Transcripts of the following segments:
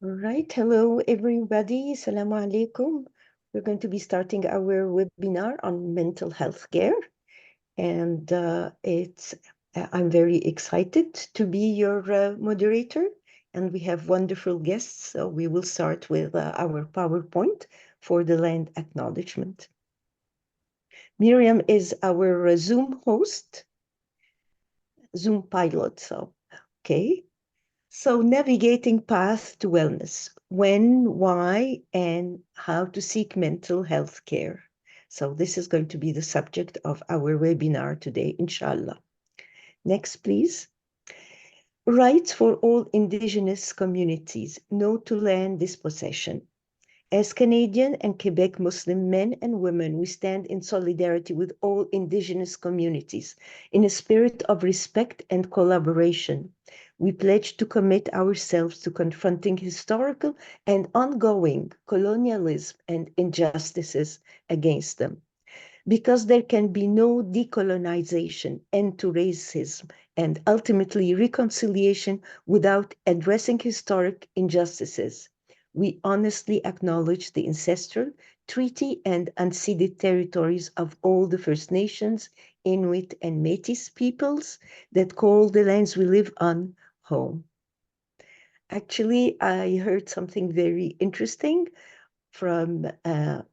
All right. Hello, everybody. Assalamu alaikum. We're going to be starting our webinar on mental health care. And I'm very excited to be your moderator. And we have wonderful guests. So we will start with our PowerPoint for the land acknowledgement. Miriam is our Zoom host, Zoom pilot. So, okay. So navigating path to wellness, when, why, and how to seek mental health care. So this is going to be the subject of our webinar today, inshallah. Next, please. Rights for all indigenous communities, no to land dispossession. As Canadian and Quebec Muslim men and women, we stand in solidarity with all Indigenous communities in a spirit of respect and collaboration. We pledge to commit ourselves to confronting historical and ongoing colonialism and injustices against them. Because there can be no decolonization, end to racism, and ultimately reconciliation without addressing historic injustices. We honestly acknowledge the ancestral, treaty, and unceded territories of all the First Nations, Inuit, and Métis peoples that call the lands we live on home. Actually, I heard something very interesting from an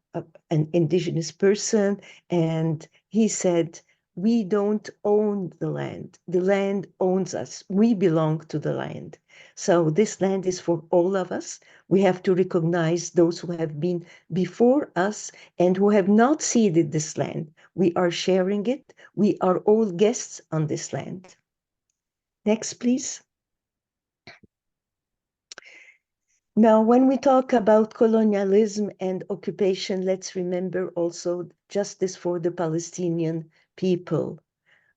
indigenous person, and he said, we don't own the land owns us, we belong to the land. So this land is for all of us. We have to recognize those who have been before us and who have not ceded this land. We are sharing it. We are all guests on this land. Next, please. Now, when we talk about colonialism and occupation, let's remember also justice for the Palestinian people.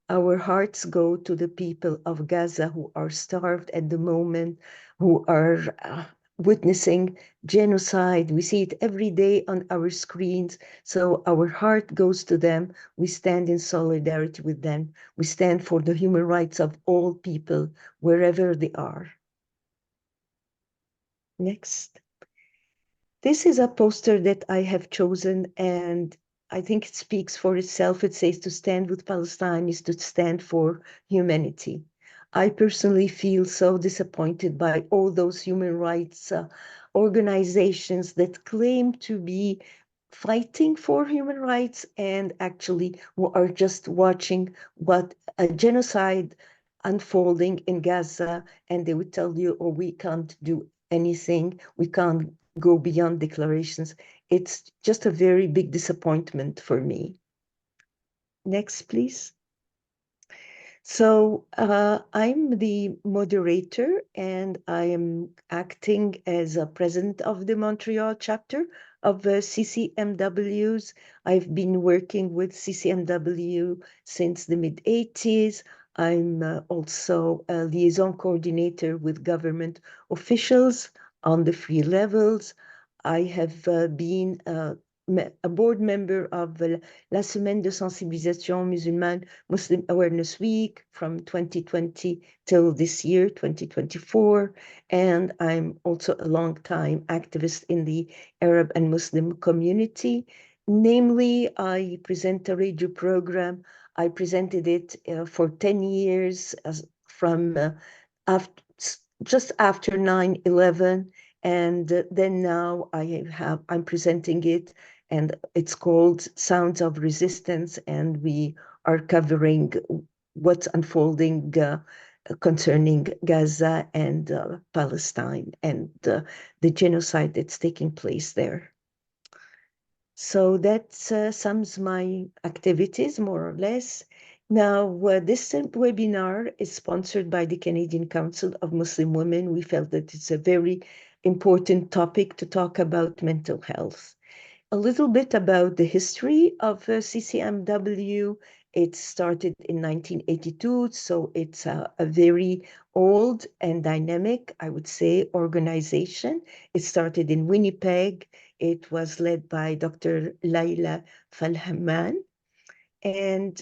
Our hearts go to the people of Gaza who are starved at the moment, who are witnessing genocide. We see it every day on our screens. So our heart goes to them. We stand in solidarity with them. We stand for the human rights of all people, wherever they are. Next. This is a poster that I have chosen, and I think it speaks for itself. It says to stand with Palestine is to stand for humanity. I personally feel so disappointed by all those human rights organizations that claim to be fighting for human rights and actually who are just watching what a genocide unfolding in Gaza, and they would tell you, oh, we can't do anything, we can't go beyond declarations. It's just a very big disappointment for me. Next, please. So I'm the moderator and I am acting as a president of the Montreal chapter of CCMWs. I've been working with CCMW since the mid-80s. I'm also a liaison coordinator with government officials on the free levels. I have been a board member of La Semaine de Sensibilisation Musulmane Muslim Awareness Week from 2020 till this year, 2024. And I'm also a long-time activist in the Arab and Muslim community. Namely, I present a radio program. I presented it for 10 years from after, just after 9/11. And then now I'm presenting it, and it's called Sounds of Resistance, and we are covering what's unfolding concerning Gaza and Palestine and the genocide that's taking place there. So that sums my activities, more or less. Now, this webinar is sponsored by the Canadian Council of Muslim Women. We felt that it's a very important topic to talk about mental health. A little bit about the history of CCMW. It started in 1982, so it's a very old and dynamic, I would say, organization. It started in Winnipeg. It was led by Dr. Laila Falhaman. And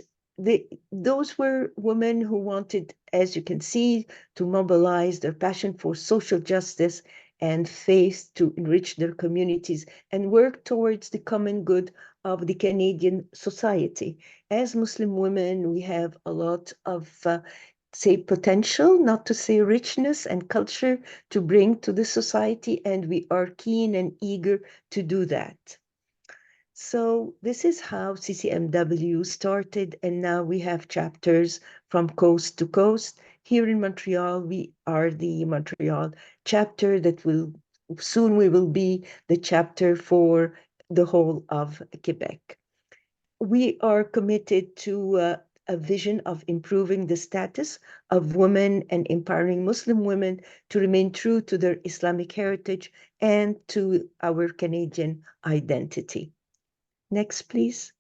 those were women who wanted, as you can see, to mobilize their passion for social justice and faith to enrich their communities and work towards the common good of the Canadian society. As Muslim women, we have a lot of say potential, not to say richness and culture to bring to the society, and we are keen and eager to do that. So this is how CCMW started, and now we have chapters from coast to coast. Here in Montreal, we are the Montreal chapter that will soon we will be the chapter for the whole of Quebec. We are committed to a vision of improving the status of women and empowering Muslim women to remain true to their Islamic heritage and to our Canadian identity. Next, please.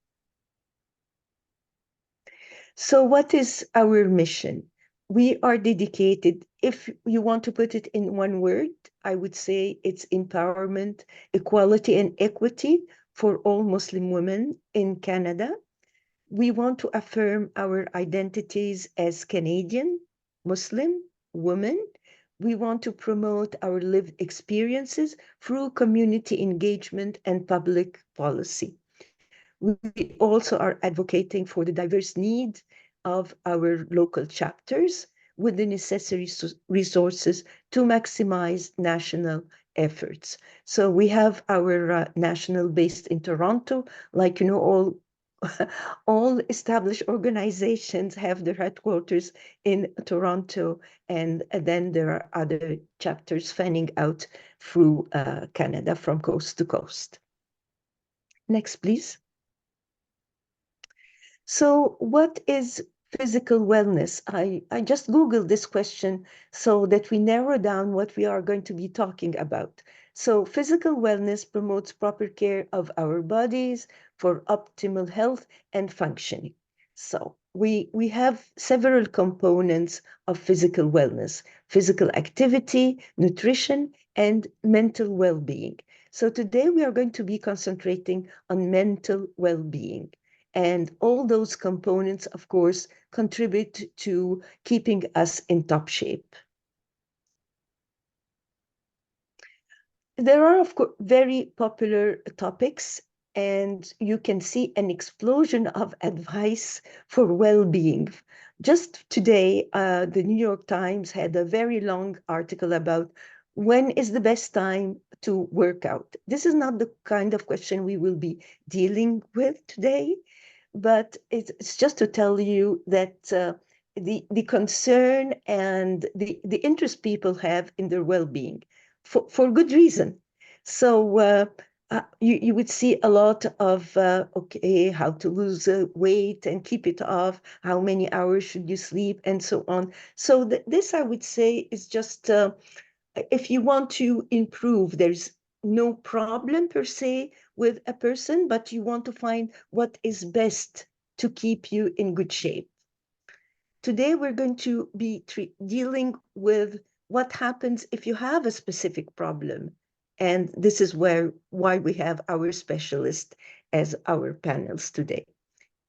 So what is our mission? We are dedicated, if you want to put it in one word, I would say it's empowerment, equality, and equity for all Muslim women in Canada. We want to affirm our identities as Canadian, Muslim, women. We want to promote our lived experiences through community engagement and public policy. We also are advocating for the diverse needs of our local chapters with the necessary resources to maximize national efforts. So we have our national based in Toronto, like, all established organizations have their headquarters in Toronto, and then there are other chapters fanning out through Canada from coast to coast. Next, please. So what is physical wellness? I just Googled this question so that we narrow down what we are going to be talking about. So physical wellness promotes proper care of our bodies for optimal health and functioning. So we have several components of physical wellness: physical activity, nutrition, and mental well-being. So today we are going to be concentrating on mental well-being. And all those components, of course, contribute to keeping us in top shape. There are, of course, very popular topics, and you can see an explosion of advice for well-being. Just today, the New York Times had a very long article about when is the best time to work out. This is not the kind of question we will be dealing with today, but it's just to tell you that the concern and the interest people have in their well-being for good reason. So you would see a lot of, okay, how to lose weight and keep it off, how many hours should you sleep, and so on. So this, I would say, is just, if you want to improve, there's no problem per se with a person, but you want to find what is best to keep you in good shape. Today, we're going to be dealing with what happens if you have a specific problem. And this is why we have our specialist as our panels today.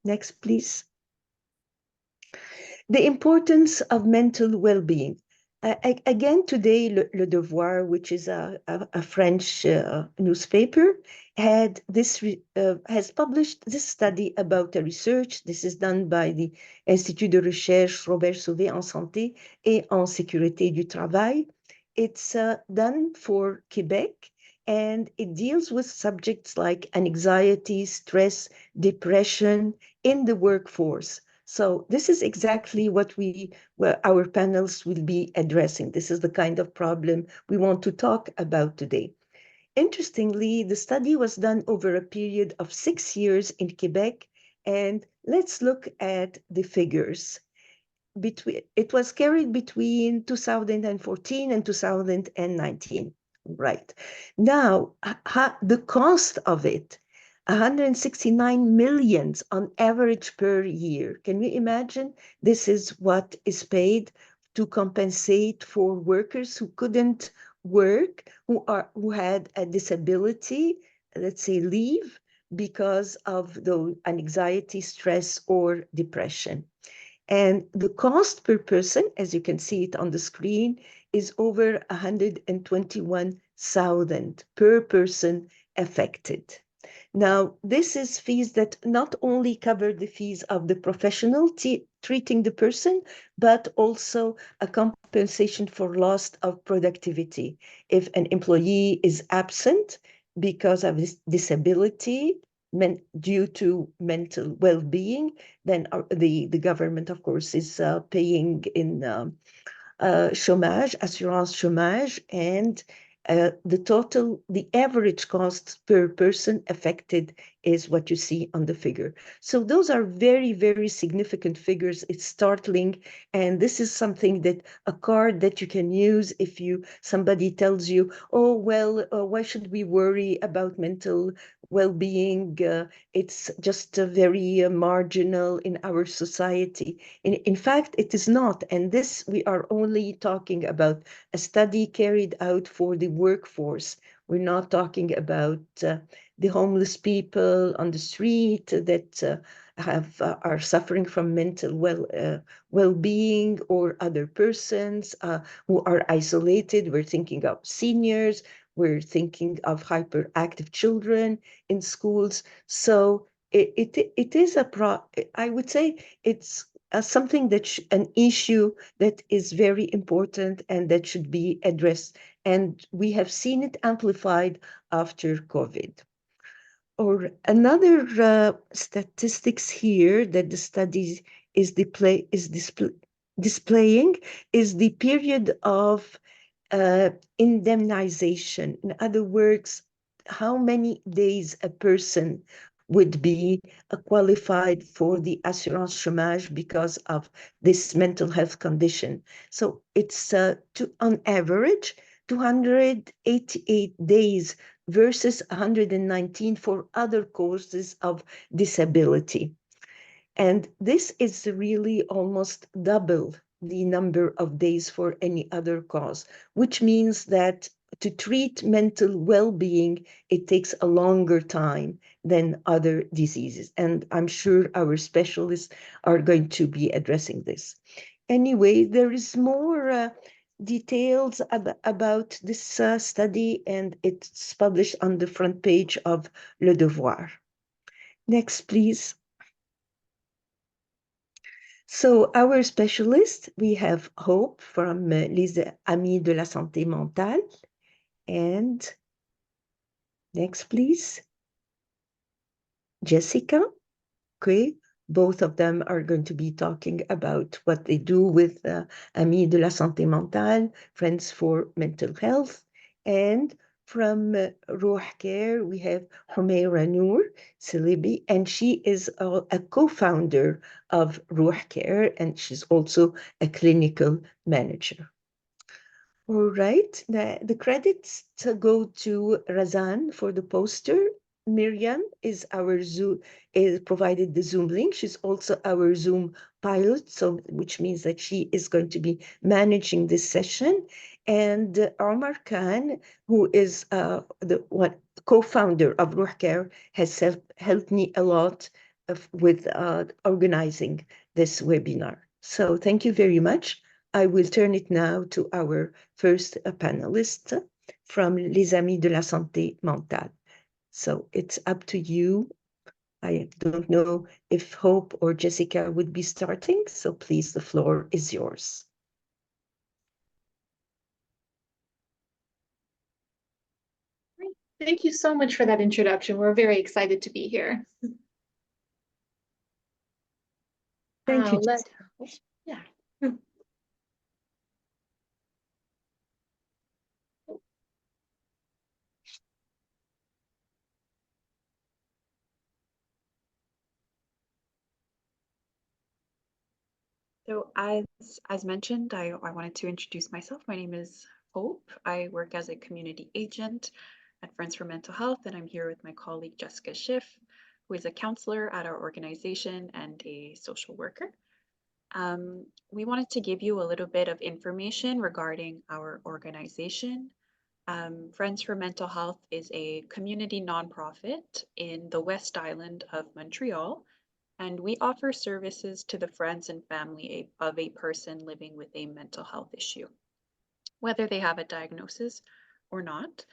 Next, please. The importance of mental well-being. Again, today, Le Devoir, which is a French newspaper, has published this study about a research. This is done by the Institut de Recherche Robert Sauvé en Santé et en Sécurité du Travail. It's done for Quebec, and it deals with subjects like anxiety, stress, depression in the workforce. So this is exactly what our panels will be addressing. This is the kind of problem we want to talk about today. Interestingly, the study was done over a period of 6 years in Quebec, and let's look at the figures. It was carried between 2014 and 2019. Right. Now, the cost of it, 169 millions on average per year. Can we imagine? This is what is paid to compensate for workers who couldn't work, who had a disability, let's say leave, because of the anxiety, stress, or depression. And the cost per person, as you can see it on the screen, is over $121 100,000 per person affected. Now, this is fees that not only cover the fees of the professional treating the person, but also a compensation for loss of productivity. If an employee is absent because of his disability due to mental well-being, then the government, of course, is paying in chômage, assurance chômage, and the average cost per person affected is what you see on the figure. So those are very, very significant figures. It's startling. And this is something that a card that you can use if somebody tells you, oh, well, why should we worry about mental well-being? It's just very marginal in our society. In fact, it is not. And this, we are only talking about a study carried out for the workforce. We're not talking about the homeless people on the street that are suffering from mental well-being, or other persons who are isolated. We're thinking of seniors. We're thinking of hyperactive children in schools. So it is I would say it's something an issue that is very important and that should be addressed. And we have seen it amplified after COVID. Or another statistics here that the study is displaying is the period of indemnization. In other words, how many days a person would be qualified for the assurance chômage because of this mental health condition. So it's on average 288 days versus 119 for other causes of disability. And this is really almost double the number of days for any other cause, which means that to treat mental well-being, it takes a longer time than other diseases. And I'm sure our specialists are going to be addressing this. Anyway, there is more details about this study, and it's published on the front page of Le Devoir. Next, please. So our specialist, we have Hope from Les Amis de la Santé Mentale. And next, please. Jessica. Okay. Both of them are going to be talking about what they do with Amis de la Santé Mentale, Friends for Mental Health. And from Ruh Care, we have Humaira Noor Salibi, and she is a co-founder of Ruh Care, and she's also a clinical manager. All right, the credits go to Razan for the poster. Miriam is provided the Zoom link. She's also our Zoom pilot, so which means that she is going to be managing this session. And Omar Khan, who is the co-founder of Ruh Care, has helped me a lot with organizing this webinar. So thank you very much. I will turn it now to our first panelist from Les Amis de la Santé Mentale. So it's up to you. I don't know if Hope or Jessica would be starting, so please, the floor is yours. Thank you so much for that introduction. We're very excited to be here. Thank you. Yeah. So as mentioned, I wanted to introduce myself. My name is Hope. I work as a community agent at Friends for Mental Health, and I'm here with my colleague Jessica Schiff, who is a counselor at our organization and a social worker. We wanted to give you a little bit of information regarding our organization. Friends for Mental Health is a community nonprofit in the West Island of Montreal, and we offer services to the friends and family of a person living with a mental health issue, whether they have a diagnosis or not.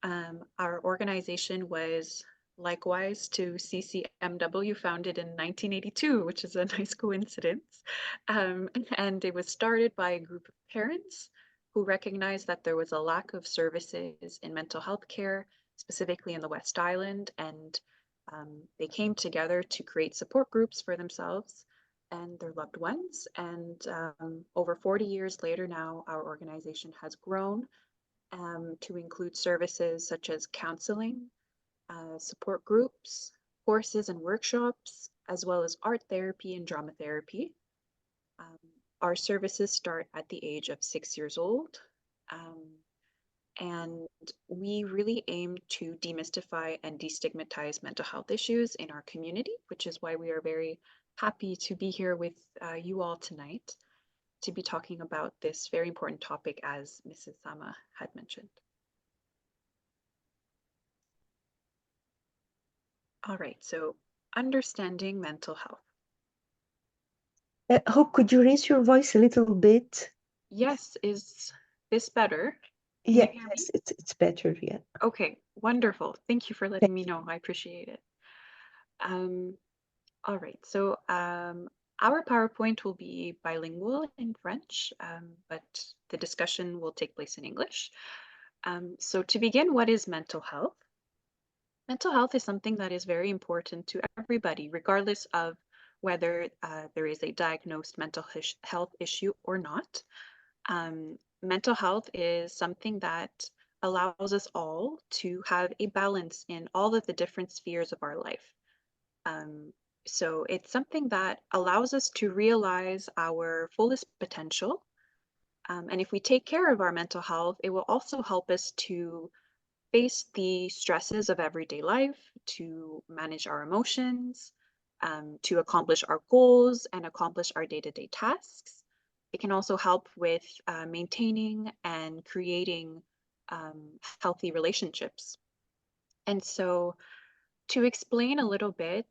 Our organization was likewise to CCMW, founded in 1982, which is a nice coincidence. And it was started by a group of parents who recognized that there was a lack of services in mental health care, specifically in the West Island, and they came together to create support groups for themselves and their loved ones. And over 40 years later now, our organization has grown to include services such as counseling, support groups, courses and workshops, as well as art therapy and drama therapy. Um, our services start at the age of 6 years old. And we really aim to demystify and destigmatize mental health issues in our community, which is why we are very happy to be here with you all tonight to be talking about this very important topic, as Mrs. Sama had mentioned. All right, so understanding mental health. Hope, could you raise your voice a little bit? Yes, is this better? Can Yeah, you hear me? yes, it's better, yeah. Okay, wonderful. Thank you for letting me know. I appreciate it. All right, so our PowerPoint will be bilingual in French, but the discussion will take place in English. So to begin, what is mental health? Mental health is something that is very important to everybody, regardless of whether there is a diagnosed mental health issue or not. Mental health is something that allows us all to have a balance in all of the different spheres of our life. So it's something that allows us to realize our fullest potential. And if we take care of our mental health, it will also help us to face the stresses of everyday life, to manage our emotions, to accomplish our goals and accomplish our day-to-day tasks. It can also help with maintaining and creating healthy relationships. And so to explain a little bit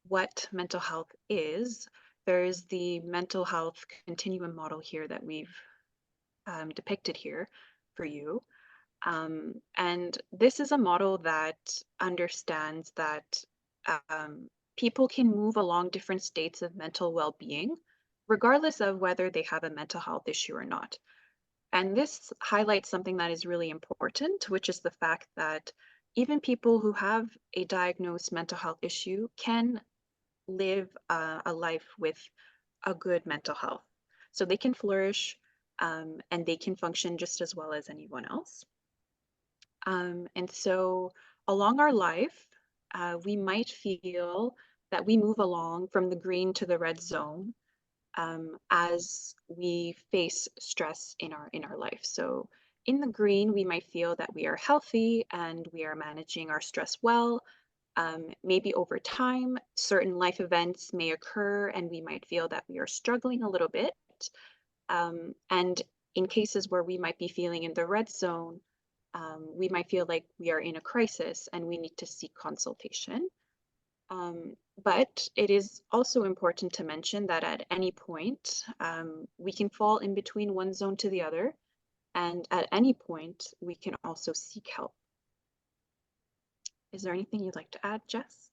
what mental health is, there's the mental health continuum model here that we've depicted here for you. And this is a model that understands that people can move along different states of mental well-being, regardless of whether they have a mental health issue or not. And this highlights something that is really important, which is the fact that even people who have a diagnosed mental health issue can live a life with a good mental health. So they can flourish and they can function just as well as anyone else. And so along our life, we might feel that we move along from the green to the red zone as we face stress in our life. So in the green, we might feel that we are healthy and we are managing our stress well. Maybe over time, certain life events may occur and we might feel that we are struggling a little bit. And in cases where we might be feeling in the red zone, we might feel like we are in a crisis and we need to seek consultation. But it is also important to mention that at any point, we can fall in between one zone to the other. And at any point, we can also seek help. Is there anything you'd like to add, Jess?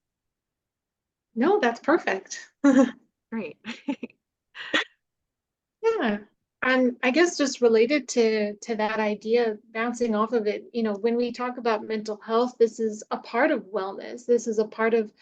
No, that's perfect. Great. Yeah. And I guess just related to that idea, bouncing off of it, when we talk about mental health, this is a part of wellness. This is a part of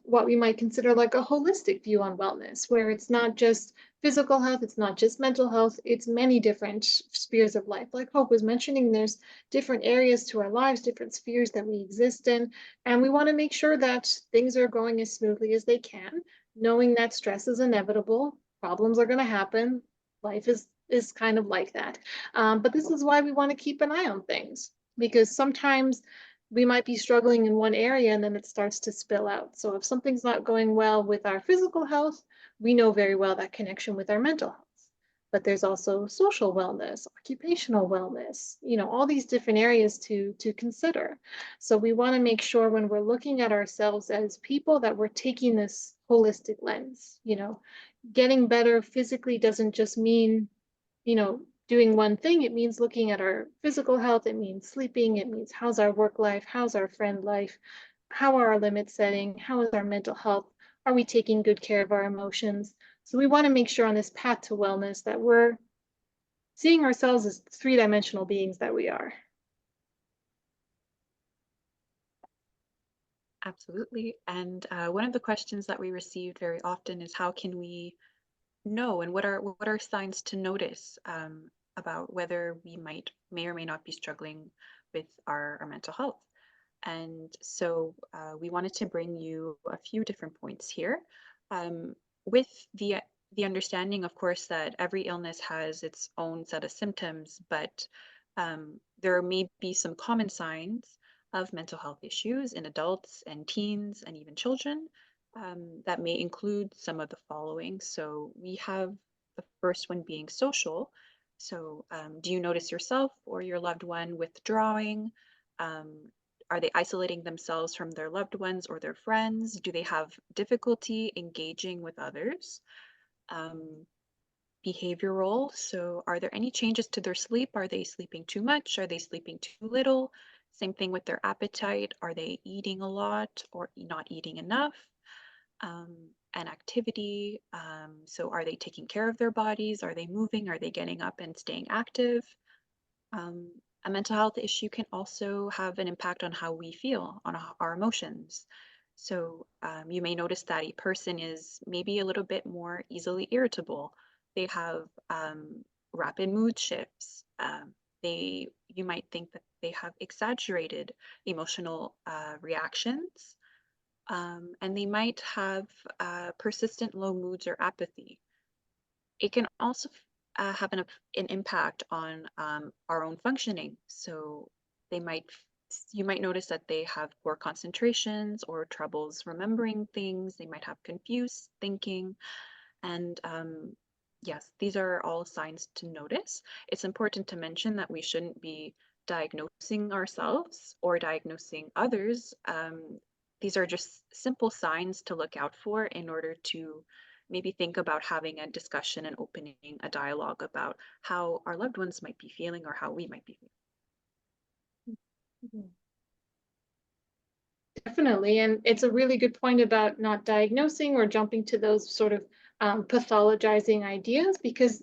what we might consider like a holistic view on wellness, where it's not just physical health, it's not just mental health, it's many different spheres of life. Like Hope was mentioning, there's different areas to our lives, different spheres that we exist in, and we want to make sure that things are going as smoothly as they can, knowing that stress is inevitable. Problems are going to happen. Life is kind of like that. But this is why we want to keep an eye on things, because sometimes we might be struggling in one area and then it starts to spill out. So if something's not going well with our physical health, we know very well that connection with our mental health. But there's also social wellness, occupational wellness, all these different areas to consider. So we want to make sure when we're looking at ourselves as people that we're taking this holistic lens. Getting better physically doesn't just mean, doing one thing, it means looking at our physical health, it means sleeping, it means how's our work life, how's our friend life, how are our limits setting, how is our mental health, are we taking good care of our emotions? So we want to make sure on this path to wellness that we're seeing ourselves as three-dimensional beings that we are. Absolutely. And one of the questions that we received very often is how can we know, and what are signs to notice about whether we may or may not be struggling with our mental health. And so we wanted to bring you a few different points here, with the understanding, of course, that every illness has its own set of symptoms, but there may be some common signs of mental health issues in adults and teens and even children, that may include some of the following. So we have the first one being social. So do you notice yourself or your loved one withdrawing? Are they isolating themselves from their loved ones or their friends? Do they have difficulty engaging with others? Behavioral. So are there any changes to their sleep? Are they sleeping too much? Are they sleeping too little? Same thing with their appetite. Are they eating a lot or not eating enough? And activity. So are they taking care of their bodies? Are they moving? Are they getting up and staying active? A mental health issue can also have an impact on how we feel, on our emotions. So you may notice that a person is maybe a little bit more easily irritable. They have rapid mood shifts. You might think that they have exaggerated emotional reactions, and they might have persistent low moods or apathy. It can also have an impact on our own functioning. So they might, you might notice that they have poor concentrations or troubles remembering things. They might have confused thinking. And yes, these are all signs to notice. It's important to mention that we shouldn't be diagnosing ourselves or diagnosing others. These are just simple signs to look out for in order to maybe think about having a discussion and opening a dialogue about how our loved ones might be feeling or how we might be feeling. Definitely. And it's a really good point about not diagnosing or jumping to those sort of pathologizing ideas, because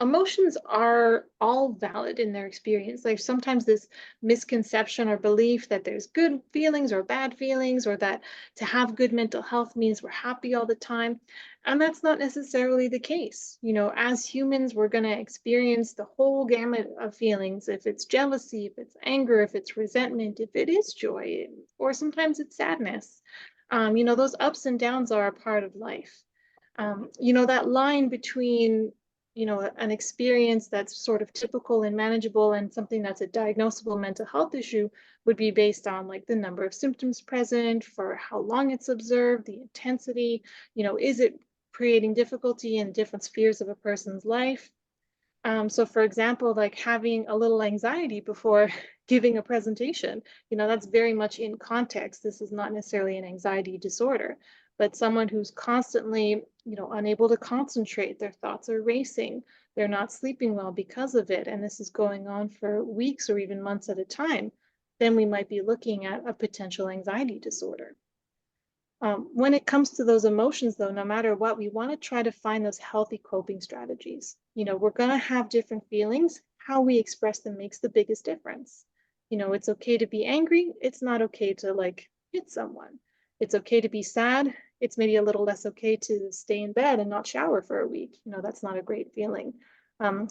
emotions are all valid in their experience. Like sometimes this misconception or belief that there's good feelings or bad feelings, or that to have good mental health means we're happy all the time. And that's not necessarily the case. You know, as humans, we're going to experience the whole gamut of feelings. If it's jealousy, if it's anger, if it's resentment, if it is joy, or sometimes it's sadness. You know, those ups and downs are a part of life. You know, that line between, you know, an experience that's sort of typical and manageable and something that's a diagnosable mental health issue would be based on like the number of symptoms present, for how long it's observed, the intensity, you know, is it creating difficulty in different spheres of a person's life. So for example, like having a little anxiety before giving a presentation, you know, that's very much in context. This is not necessarily an anxiety disorder, but someone who's constantly, you know, unable to concentrate, their thoughts are racing, they're not sleeping well because of it, and this is going on for weeks or even months at a time, then we might be looking at a potential anxiety disorder. When it comes to those emotions, though, no matter what, we want to try to find those healthy coping strategies. You know, we're going to have different feelings. How we express them makes the biggest difference. You know, it's okay to be angry. It's not okay to like hit someone. It's okay to be sad. It's maybe a little less okay to stay in bed and not shower for a week. You know, that's not a great feeling.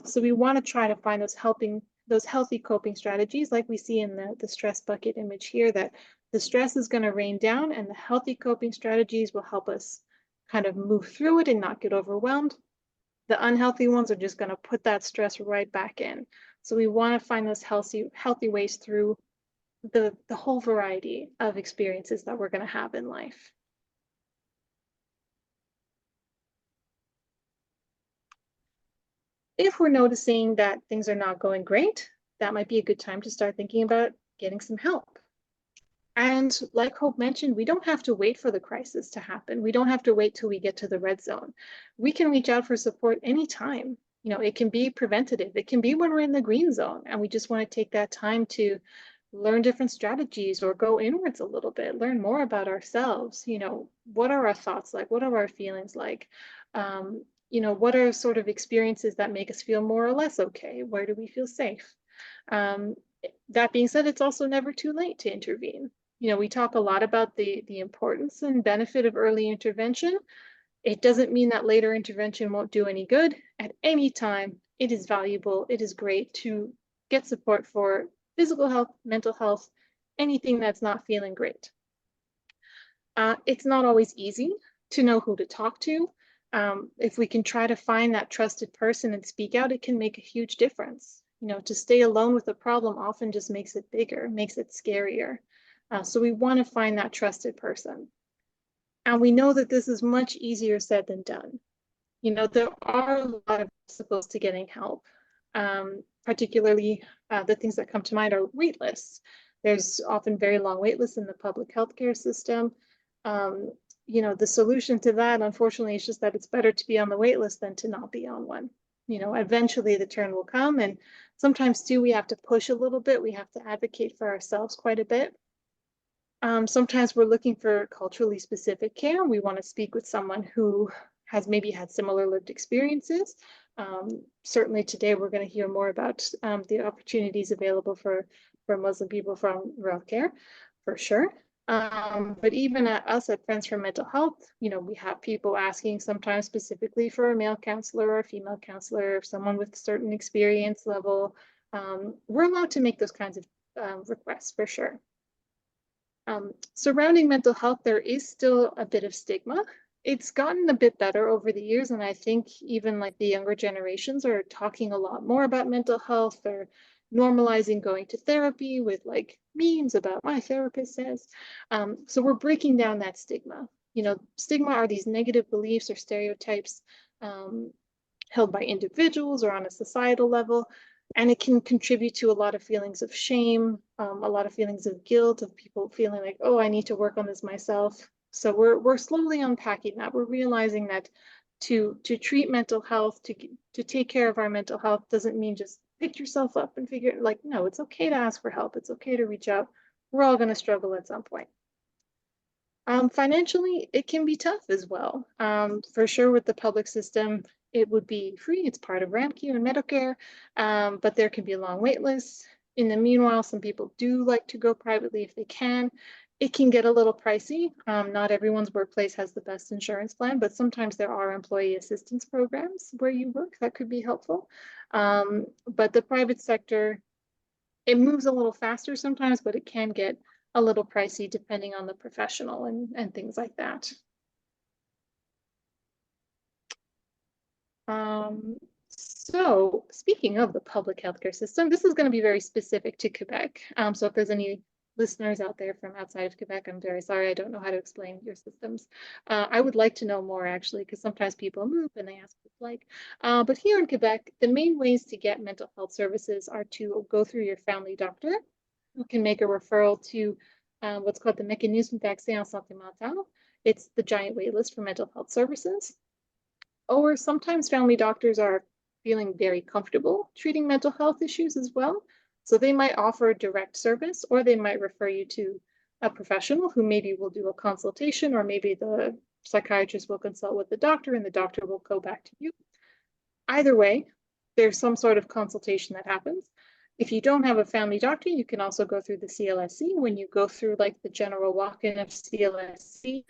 So we want to try to find those healthy coping strategies, like we see in the stress bucket image here, that the stress is going to rain down and the healthy coping strategies will help us kind of move through it and not get overwhelmed. The unhealthy ones are just going to put that stress right back in. So we want to find those healthy ways through the whole variety of experiences that we're going to have in life. If we're noticing that things are not going great, that might be a good time to start thinking about getting some help. And like Hope mentioned, we don't have to wait for the crisis to happen. We don't have to wait till we get to the red zone. We can reach out for support anytime. You know, it can be preventative. It can be when we're in the green zone and we just want to take that time to learn different strategies or go inwards a little bit, learn more about ourselves. You know, what are our thoughts like? What are our feelings like? You know, what are sort of experiences that make us feel more or less okay? Where do we feel safe? Um, that being said, it's also never too late to intervene. You know, we talk a lot about the importance and benefit of early intervention. It doesn't mean that later intervention won't do any good. At any time, it is valuable. It is great to get support for physical health, mental health, anything that's not feeling great. It's not always easy to know who to talk to. If we can try to find that trusted person and speak out, it can make a huge difference. You know, to stay alone with a problem often just makes it bigger, makes it scarier. So we want to find that trusted person. And we know that this is much easier said than done. You know, there are a lot of obstacles to getting help. Particularly the things that come to mind are wait lists. There's often very long wait lists in the public healthcare system. You know, the solution to that, unfortunately, is just that it's better to be on the wait list than to not be on one. You know, eventually the turn will come, and sometimes too, we have to push a little bit. We have to advocate for ourselves quite a bit. Sometimes we're looking for culturally specific care. We want to speak with someone who has maybe had similar lived experiences. Certainly today we're going to hear more about the opportunities available for Muslim people from rural care, for sure. But even at us at Friends for Mental Health, you know, we have people asking sometimes specifically for a male counselor or a female counselor, or someone with a certain experience level. We're allowed to make those kinds of requests for sure. Surrounding mental health, there is still a bit of stigma. It's gotten a bit better over the years, and I think even like the younger generations are talking a lot more about mental health. They're normalizing going to therapy with like memes about my therapist says. So we're breaking down that stigma. You know, stigma are these negative beliefs or stereotypes held by individuals or on a societal level. And it can contribute to a lot of feelings of shame, a lot of feelings of guilt, of people feeling like, oh, I need to work on this myself. So we're slowly unpacking that. We're realizing that to treat mental health, to take care of our mental health doesn't mean just pick yourself up and figure it, like, no, it's okay to ask for help. It's okay to reach out. We're all going to struggle at some point. Financially, it can be tough as well. For sure with the public system, it would be free. It's part of RAMQ and Medicare, but there can be long wait lists. In the meanwhile, some people do like to go privately if they can. It can get a little pricey. Not everyone's workplace has the best insurance plan, but sometimes there are employee assistance programs where you work that could be helpful. But the private sector, it moves a little faster sometimes, but it can get a little pricey depending on the professional and things like that. So speaking of the public healthcare system, this is going to be very specific to Quebec. So if there's any listeners out there from outside of Quebec, I'm very sorry. I don't know how to explain your systems. I would like to know more actually, because sometimes people move and they ask what it's like. But here in Quebec, the main ways to get mental health services are to go through your family doctor, who can make a referral to what's called the Mécanisme d'accès en santé mentale. It's the giant wait list for mental health services. Or sometimes family doctors are feeling very comfortable treating mental health issues as well. So they might offer a direct service, or they might refer you to a professional who maybe will do a consultation, or maybe the psychiatrist will consult with the doctor and the doctor will go back to you. Either way, there's some sort of consultation that happens. If you don't have a family doctor, you can also go through the CLSC. When you go through like the general walk-in of CLSC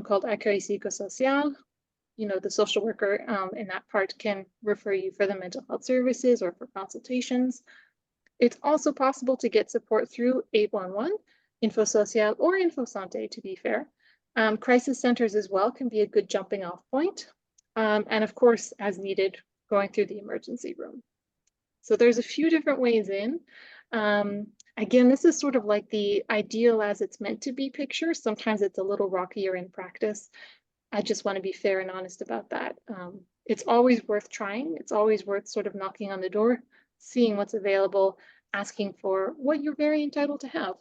called Accueil Psychosocial, you know, the social worker in that part can refer you for the mental health services or for consultations. It's also possible to get support through 811, InfoSocial, or InfoSante, to be fair. Crisis centers as well can be a good jumping off point. And of course, as needed, going through the emergency room. So there's a few different ways in. Again, this is sort of like the ideal as it's meant to be picture. Sometimes it's a little rockier in practice. I just want to be fair and honest about that. It's always worth trying. It's always worth sort of knocking on the door, seeing what's available, asking for what you're very entitled to have.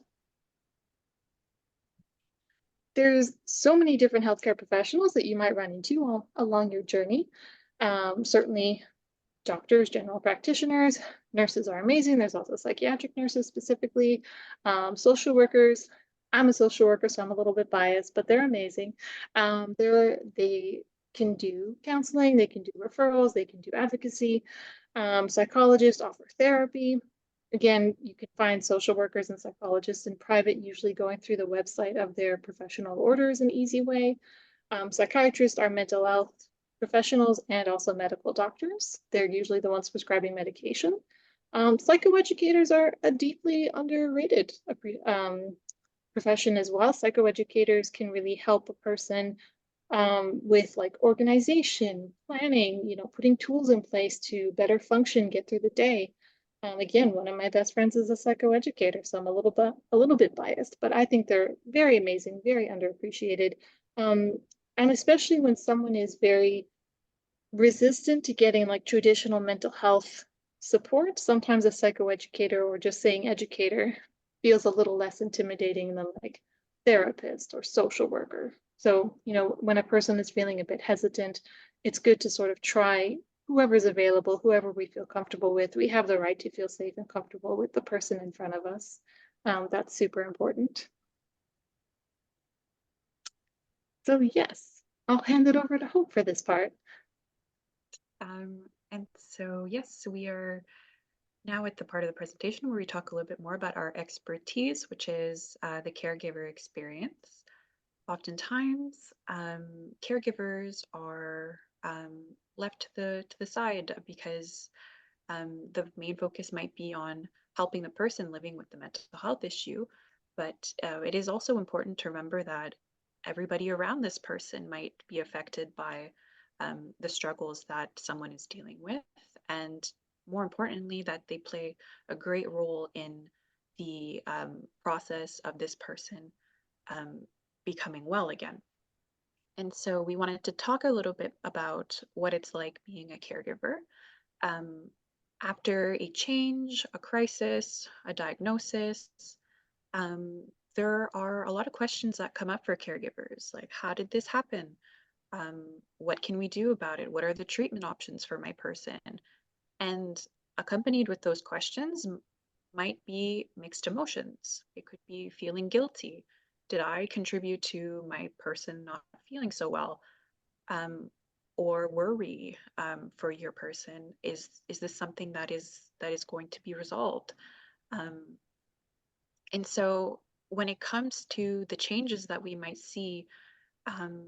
There's so many different healthcare professionals that you might run into along your journey. Certainly, doctors, general practitioners. Nurses are amazing. There's also psychiatric nurses specifically, social workers. I'm a social worker, so I'm a little bit biased, but they're amazing. They can do counseling, they can do referrals, they can do advocacy. Psychologists offer therapy. Again, you can find social workers and psychologists in private, usually going through the website of their professional orders an easy way. Psychiatrists are mental health professionals and also medical doctors. They're usually the ones prescribing medication. Psychoeducators are a deeply underrated profession as well. Psychoeducators can really help a person with like organization, planning, putting tools in place to better function, get through the day. Again, one of my best friends is a psychoeducator, so I'm a little bit biased, but I think they're very amazing, very underappreciated. And especially when someone is very resistant to getting like traditional mental health support, sometimes a psychoeducator or just saying educator feels a little less intimidating than like therapist or social worker. So, when a person is feeling a bit hesitant, it's good to sort of try whoever's available, whoever we feel comfortable with. We have the right to feel safe and comfortable with the person in front of us. That's super important. So yes, I'll hand it over to Hope for this part. And so, yes, we are now at the part of the presentation where we talk a little bit more about our expertise, which is the caregiver experience. Oftentimes, caregivers are left to the side because the main focus might be on helping the person living with the mental health issue, but it is also important to remember that everybody around this person might be affected by the struggles that someone is dealing with, and more importantly, that they play a great role in the process of this person becoming well again. And so we wanted to talk a little bit about what it's like being a caregiver. Um, After a change, a crisis, a diagnosis, um, there are a lot of questions that come up for caregivers, like how did this happen? What can we do about it? What are the treatment options for my person? And accompanied with those questions might be mixed emotions. It could be feeling guilty. Did I contribute to my person not feeling so well? Or worry for your person? Is this something that is going to be resolved? And so when it comes to the changes that we might see um,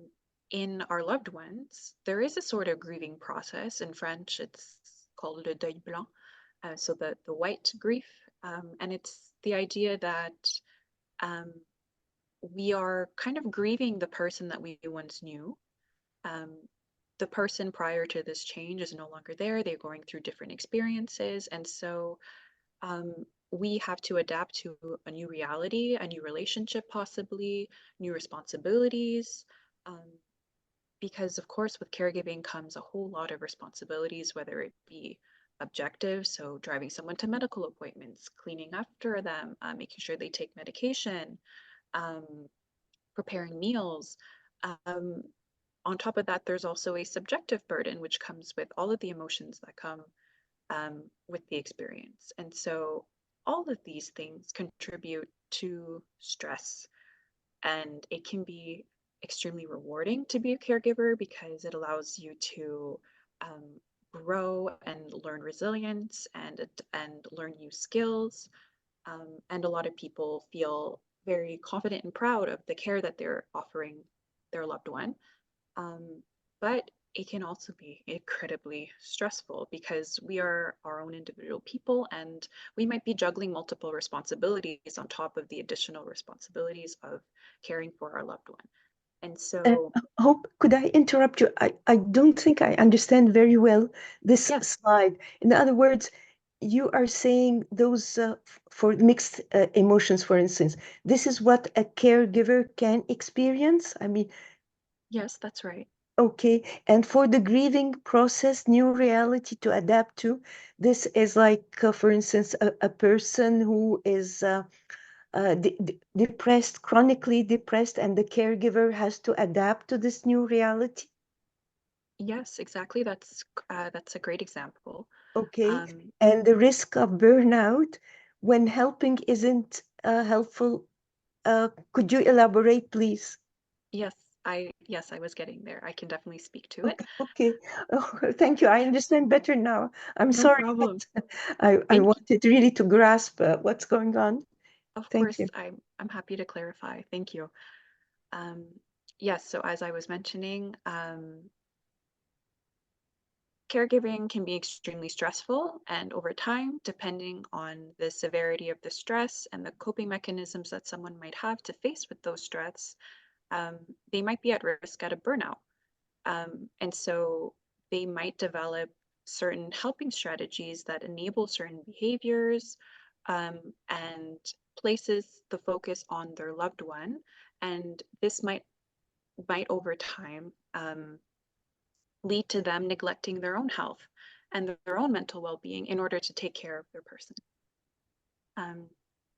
in our loved ones, there is a sort of grieving process. In French, it's called le deuil blanc, so the white grief. And it's the idea that um, we are kind of grieving the person that we once knew. Um, the person prior to this change is no longer there. They're going through different experiences. And so we have to adapt to a new reality, a new relationship, possibly, new responsibilities. Because, of course, with caregiving comes a whole lot of responsibilities, whether it be objective, so driving someone to medical appointments, cleaning after them, making sure they take medication, um, preparing meals. Um, on top of that, there's also a subjective burden, which comes with all of the emotions that come with the experience. And so all of these things contribute to stress. And it can be extremely rewarding to be a caregiver because it allows you to grow and learn resilience and learn new skills. And a lot of people feel very confident and proud of the care that they're offering their loved one. But it can also be incredibly stressful because we are our own individual people and we might be juggling multiple responsibilities on top of the additional responsibilities of caring for our loved one. And so, Hope, could I interrupt you? I don't think I understand very well this yes, slide. In other words, you are saying those for mixed emotions, for instance, this is what a caregiver can experience? I mean, yes, that's right. okay. And for the grieving process, new reality to adapt to, this is like, for instance, a person who is depressed, chronically depressed, and the caregiver has to adapt to this new reality? Yes, exactly. That's a great example. Okay. Um, And the risk of burnout when helping isn't helpful. Could you elaborate, please? yes, I was getting there. I can definitely speak to it. Okay, okay. Oh, thank you. I understand better now. I'm No sorry, problem. but I Thank wanted really to grasp what's going on. Of Thank course, you. I'm happy to clarify. Thank you. Um, yes, so as I was mentioning, caregiving can be extremely stressful, and over time, depending on the severity of the stress and the coping mechanisms that someone might have to face with those stress, um, they might be at risk at a burnout. And so they might develop certain helping strategies that enable certain behaviors, and places the focus on their loved one. And this might over time lead to them neglecting their own health and their own mental well-being in order to take care of their person. Um,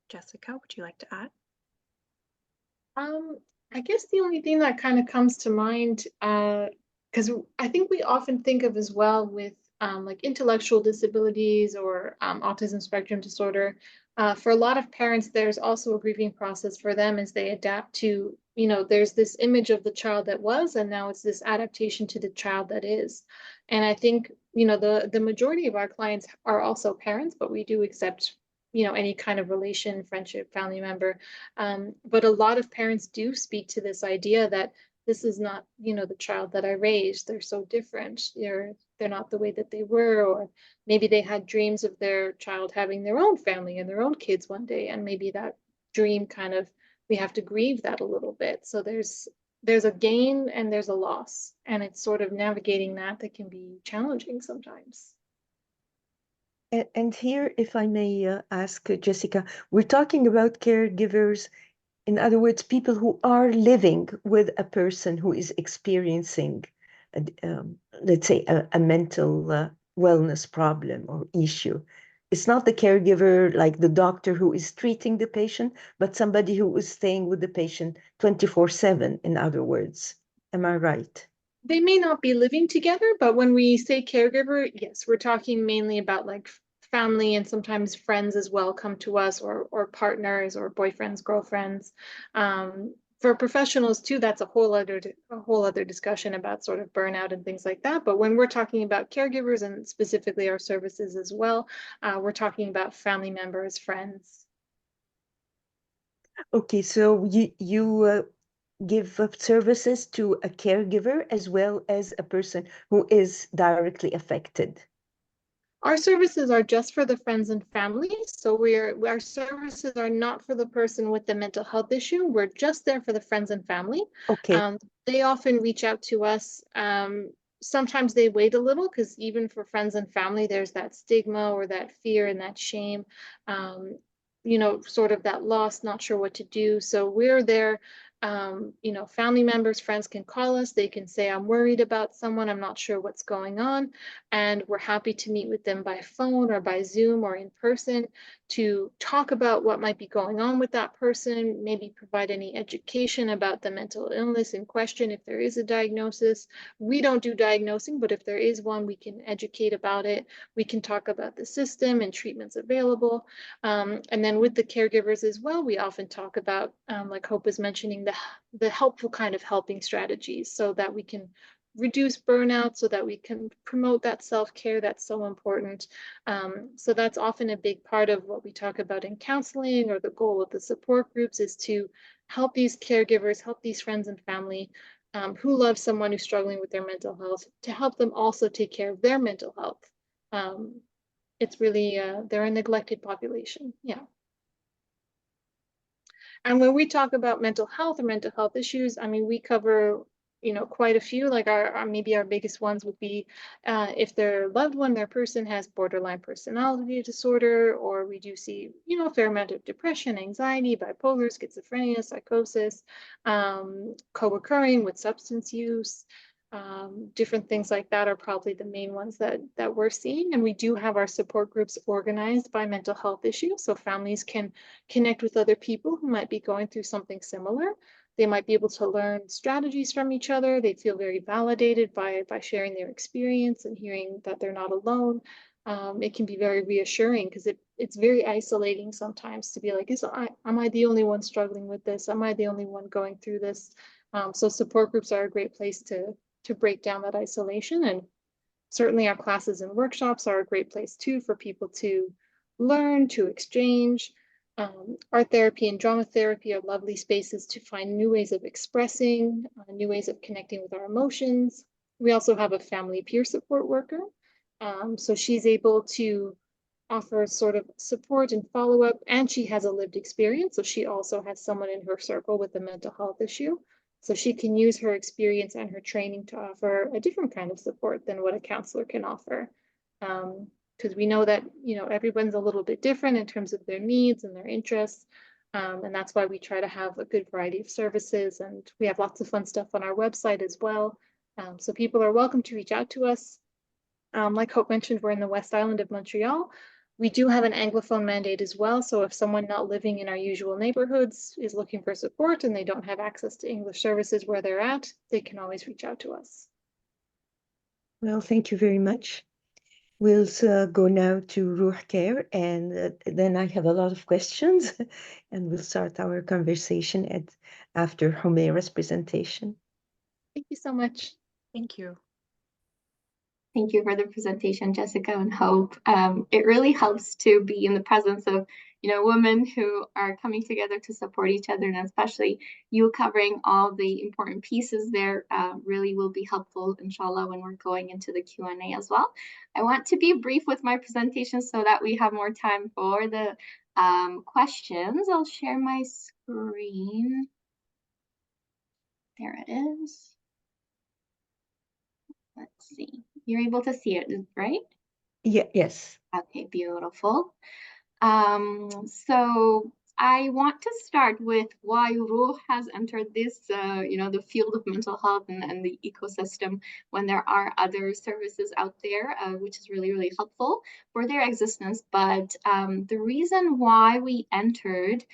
Jessica, would you like to add? Um, I guess the only thing that kind of comes to mind, because I think we often think of as well with like intellectual disabilities or autism spectrum disorder. For a lot of parents, there's also a grieving process for them as they adapt to, there's this image of the child that was, and now it's this adaptation to the child that is. And I think, the majority of our clients are also parents, but we do accept, any kind of relation, friendship, family member. But a lot of parents do speak to this idea that this is not, the child that I raised. They're so different. They're not the way that they were, or maybe they had dreams of their child having their own family and their own kids one day, and maybe that dream kind of we have to grieve that a little bit. So there's a gain and there's a loss, and it's sort of navigating that can be challenging sometimes. And here, if I may ask Jessica, we're talking about caregivers. In other words, people who are living with a person who is experiencing, let's say, a mental wellness problem or issue. It's not the caregiver like the doctor who is treating the patient, but somebody who is staying with the patient 24/7, in other words. Am I right? They may not be living together, but when we say caregiver, yes, we're talking mainly about like family and sometimes friends as well come to us, or partners or boyfriends, girlfriends. For professionals too, that's a whole other discussion about sort of burnout and things like that. But when we're talking about caregivers and specifically our services as well, we're talking about family members, friends. Okay, so you give services to a caregiver as well as a person who is directly affected. Our services are just for the friends and family. So our services are not for the person with the mental health issue. We're just there for the friends and family. Okay. They often reach out to us. Sometimes they wait a little because even for friends and family, there's that stigma or that fear and that shame, sort of that loss, not sure what to do. So we're there. Family members, friends can call us. They can say, I'm worried about someone. I'm not sure what's going on. And we're happy to meet with them by phone or by Zoom or in person to talk about what might be going on with that person, maybe provide any education about the mental illness in question if there is a diagnosis. We don't do diagnosing, but if there is one, we can educate about it. We can talk about the system and treatments available. And then with the caregivers as well, we often talk about, like Hope was mentioning, the helpful kind of helping strategies so that we can reduce burnout, so that we can promote that self-care that's so important. So that's often a big part of what we talk about in counseling, or the goal of the support groups is to help these caregivers, help these friends and family who love someone who's struggling with their mental health, to help them also take care of their mental health. Um, it's really, they're a neglected population. Yeah. And when we talk about mental health or mental health issues, I mean, we cover, quite a few. Like maybe our biggest ones would be if their loved one, their person has borderline personality disorder, or we do see, a fair amount of depression, anxiety, bipolar, schizophrenia, psychosis, co-occurring with substance use. Different things like that are probably the main ones that we're seeing. And we do have our support groups organized by mental health issues, so families can connect with other people who might be going through something similar. They might be able to learn strategies from each other. They feel very validated by sharing their experience and hearing that they're not alone. It can be very reassuring because it's very isolating sometimes to be like, am I the only one struggling with this? Am I the only one going through this? So support groups are a great place to break down that isolation. And certainly our classes and workshops are a great place too for people to learn, to exchange. Art therapy and drama therapy are lovely spaces to find new ways of expressing, new ways of connecting with our emotions. We also have a family peer support worker. So she's able to offer sort of support and follow-up, and she has a lived experience. So she also has someone in her circle with a mental health issue. So she can use her experience and her training to offer a different kind of support than what a counselor can offer. Because we know that, everyone's a little bit different in terms of their needs and their interests. And that's why we try to have a good variety of services. And we have lots of fun stuff on our website as well. So people are welcome to reach out to us. Like Hope mentioned, we're in the West Island of Montreal. We do have an Anglophone mandate as well. So if someone not living in our usual neighborhoods is looking for support and they don't have access to English services where they're at, they can always reach out to us. Well, thank you very much. We'll go now to Ruh Care, and then I have a lot of questions, and we'll start our conversation after Humaira's presentation. Thank you so much. Thank you. Thank you for the presentation, Jessica and Hope. It really helps to be in the presence of, women who are coming together to support each other, and especially you covering all the important pieces there really will be helpful, inshallah, when we're going into the Q&A as well. I want to be brief with my presentation so that we have more time for the questions. I'll share my screen. There it is. Let's see. You're able to see it, right? Yeah, yes. Okay, beautiful. So I want to start with why Ruh has entered this, the field of mental health and the ecosystem when there are other services out there, which is really, really helpful for their existence. But the reason why we entered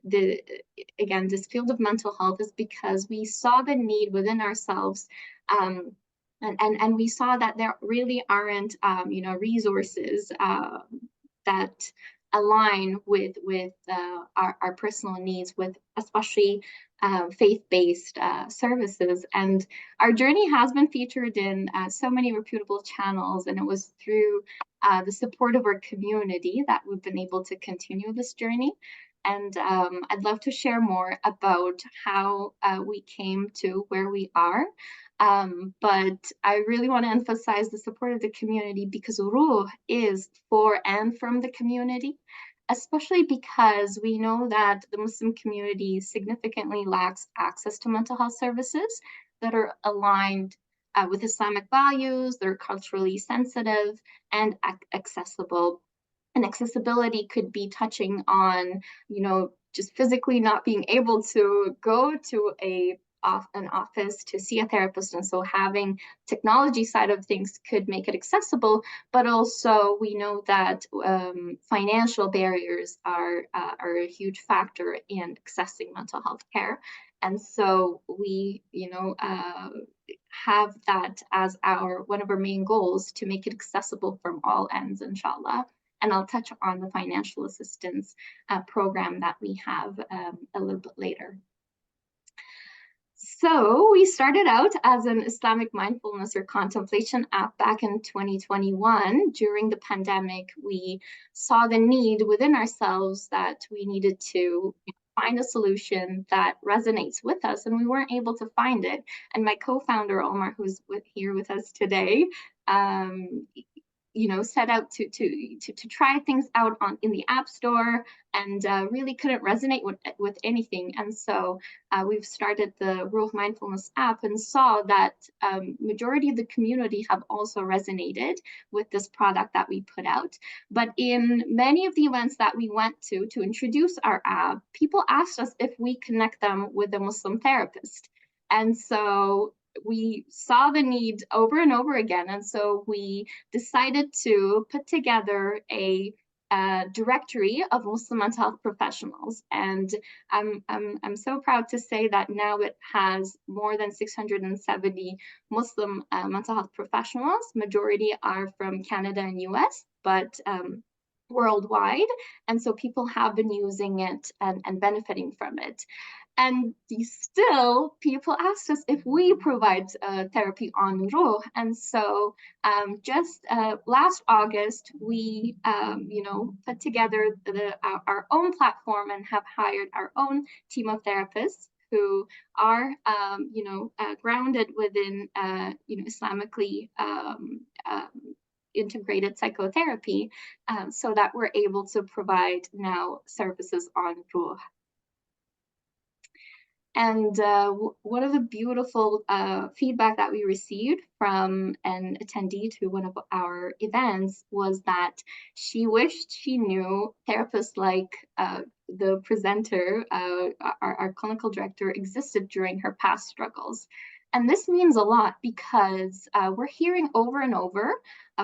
this field of mental health is because we saw the need within ourselves. And we saw that there really aren't, resources that align with our personal needs, with especially faith-based services. And our journey has been featured in so many reputable channels, and it was through the support of our community that we've been able to continue this journey. And I'd love to share more about how we came to where we are. But I really want to emphasize the support of the community, because Ruh is for and from the community, especially because we know that the Muslim community significantly lacks access to mental health services that are aligned with Islamic values, they're culturally sensitive and accessible. And accessibility could be touching on, just physically not being able to go to an office to see a therapist, and so having technology side of things could make it accessible. But also we know that financial barriers are a huge factor in accessing mental health care, and so we have that as one of our main goals, to make it accessible from all ends, inshallah. And I'll touch on the financial assistance program that we have a little bit later. So we started out as an Islamic mindfulness or contemplation app back in 2021. During the pandemic, we saw the need within ourselves that we needed to find a solution that resonates with us, and we weren't able to find it. And my co-founder, Omar, who's here with us today, set out to try things out in the App Store, and really couldn't resonate with anything. And so we've started the Ruh Mindfulness app, and saw that majority of the community have also resonated with this product that we put out. But in many of the events that we went to introduce our app, people asked us if we connect them with a Muslim therapist. And so we saw the need over and over again. And so we decided to put together a directory of Muslim mental health professionals, and I'm so proud to say that now it has more than 670 Muslim mental health professionals. Majority are from Canada and US, but worldwide, and so people have been using it and benefiting from it. And still, people asked us if we provide therapy on Ruh. And so just last August, we put together our own platform and have hired our own team of therapists who are grounded within Islamically integrated psychotherapy, so that we're able to provide now services on Ruh. And one of the beautiful feedback that we received from an attendee to one of our events was that she wished she knew therapists like the presenter, our clinical director, existed during her past struggles. And this means a lot because we're hearing over and over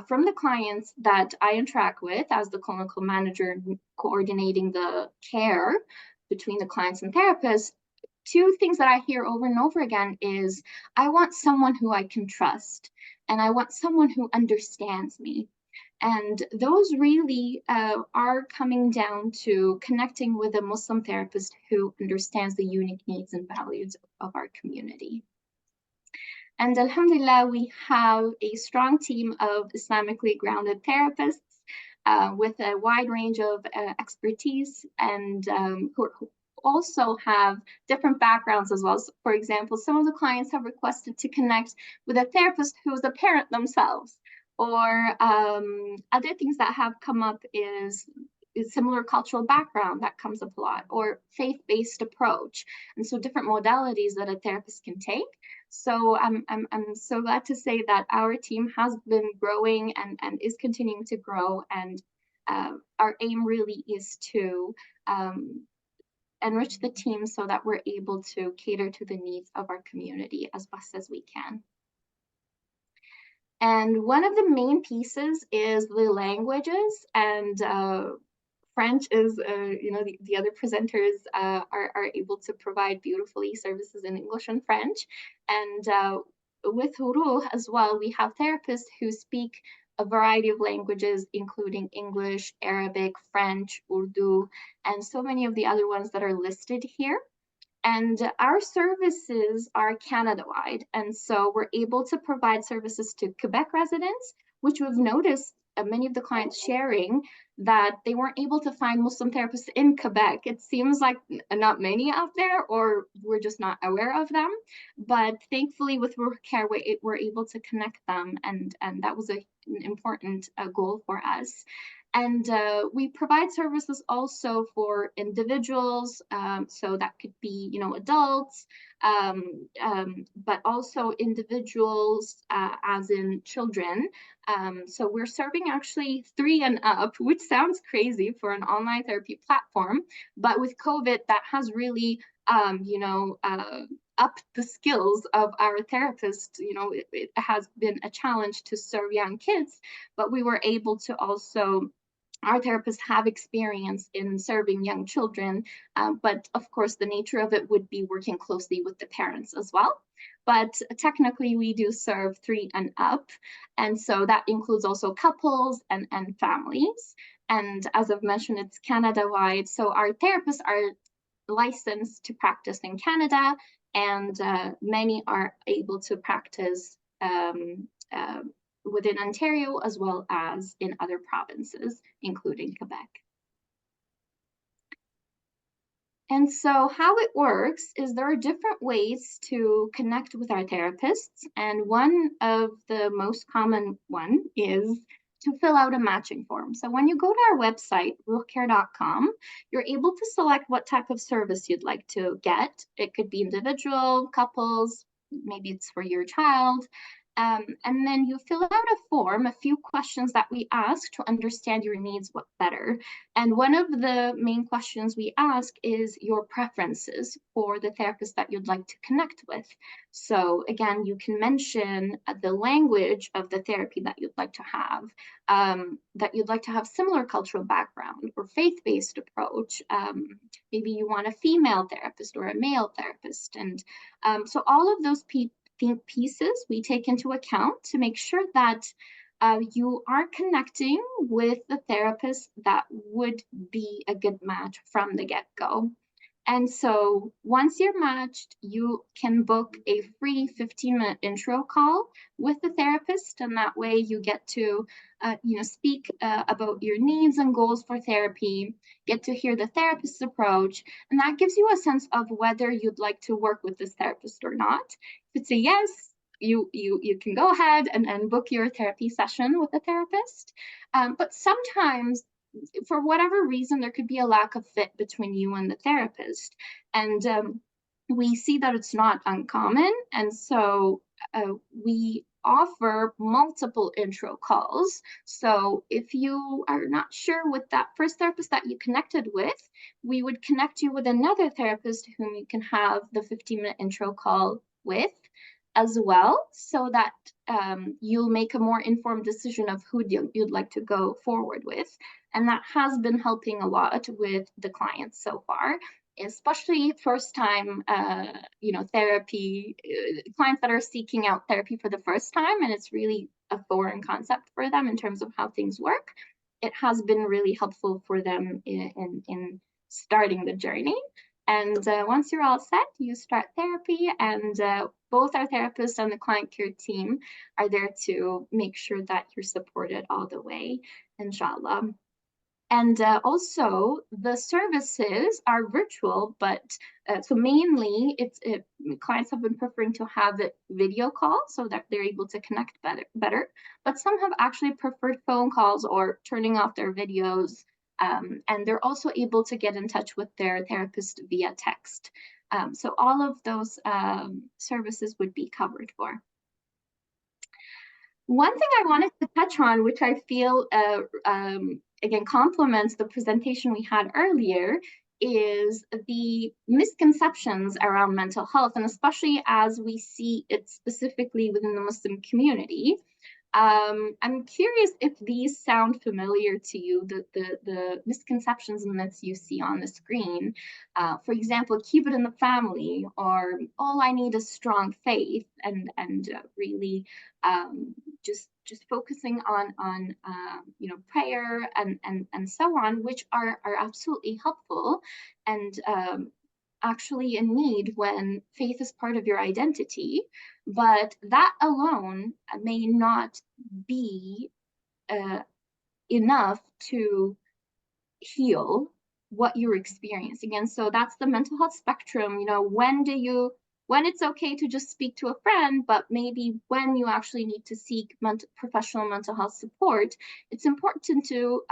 from the clients that I interact with as the clinical manager coordinating the care between the clients and therapists. Two things that I hear over and over again is, I want someone who I can trust, and I want someone who understands me. And those really are coming down to connecting with a Muslim therapist who understands the unique needs and values of our community. And Alhamdulillah, we have a strong team of Islamically grounded therapists with a wide range of expertise, and who also have different backgrounds as well. So for example, some of the clients have requested to connect with a therapist who is a parent themselves, or other things that have come up is similar cultural background that comes up a lot, or faith-based approach, and so different modalities that a therapist can take. So I'm so glad to say that our team has been growing and is continuing to grow, and our aim really is to enrich the team so that we're able to cater to the needs of our community as best as we can. And one of the main pieces is the languages, and French is, the other presenters are able to provide beautifully services in English and French. And with Ruh as well, we have therapists who speak a variety of languages, including English, Arabic, French, Urdu, and so many of the other ones that are listed here. And our services are Canada-wide, and so we're able to provide services to Quebec residents, which we've noticed many of the clients sharing that they weren't able to find Muslim therapists in Quebec. It seems like not many out there, or we're just not aware of them. But thankfully, with Ruh Care, we're able to connect them, and that was an important goal for us. And we provide services also for individuals, so that could be, adults, but also individuals as in children. So we're serving actually 3 and up, which sounds crazy for an online therapy platform, but with COVID, that has really, upped the skills of our therapists. It has been a challenge to serve young kids, but we were able to also, our therapists have experience in serving young children, but of course the nature of it would be working closely with the parents as well. But technically we do serve 3 and up, and so that includes also couples and families. And as I've mentioned, it's Canada-wide, so our therapists are licensed to practice in Canada, and many are able to practice within Ontario as well as in other provinces, including Quebec. And so how it works is there are different ways to connect with our therapists, and one of the most common one is to fill out a matching form. So when you go to our website, ruhcare.com, you're able to select what type of service you'd like to get. It could be individual, couples, maybe it's for your child. And then you fill out a form, a few questions that we ask to understand your needs better. And one of the main questions we ask is your preferences for the therapist that you'd like to connect with. So again, you can mention the language of the therapy that you'd like to have similar cultural background or faith-based approach. Maybe you want a female therapist or a male therapist. And so all of those pieces we take into account to make sure that you are connecting with the therapist that would be a good match from the get-go. And so once you're matched, you can book a free 15-minute intro call with the therapist, and that way you get to speak about your needs and goals for therapy, get to hear the therapist's approach, and that gives you a sense of whether you'd like to work with this therapist or not. If it's a yes, you can go ahead and book your therapy session with the therapist. But sometimes, for whatever reason, there could be a lack of fit between you and the therapist. And we see that it's not uncommon. And so we offer multiple intro calls. So if you are not sure with that first therapist that you connected with, we would connect you with another therapist whom you can have the 15-minute intro call with as well, so that you'll make a more informed decision of who you'd like to go forward with. And that has been helping a lot with the clients so far, especially first-time therapy clients that are seeking out therapy for the first time, and it's really a foreign concept for them in terms of how things work. It has been really helpful for them in starting the journey. And once you're all set, you start therapy, and both our therapists and the client care team are there to make sure that you're supported all the way, inshallah. And also, the services are virtual, but so mainly clients have been preferring to have it video call so that they're able to connect better. But some have actually preferred phone calls or turning off their videos. And they're also able to get in touch with their therapist via text. So all of those services would be covered for. One thing I wanted to touch on, which I feel again complements the presentation we had earlier, is the misconceptions around mental health, and especially as we see it specifically within the Muslim community. I'm curious if these sound familiar to you, the misconceptions and myths you see on the screen. For example, keep it in the family, or all I need is strong faith, and really just focusing on prayer and so on, which are absolutely helpful and actually in need when faith is part of your identity, but that alone may not be enough to heal what you're experiencing. And so that's the mental health spectrum. When it's okay to just speak to a friend, but maybe when you actually need to seek professional mental health support, it's important to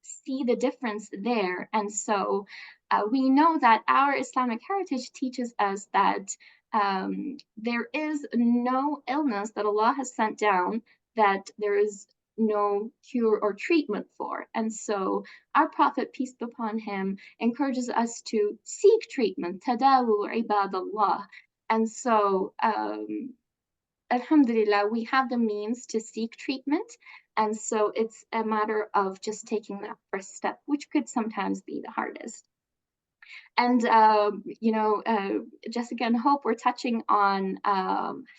see the difference there. And so we know that our Islamic heritage teaches us that there is no illness that Allah has sent down that there is no cure or treatment for. And so our Prophet, peace be upon him, encourages us to seek treatment, tadawu ibadallah. And so alhamdulillah, we have the means to seek treatment. And so it's a matter of just taking that first step, which could sometimes be the hardest. And, Jessica and Hope were touching on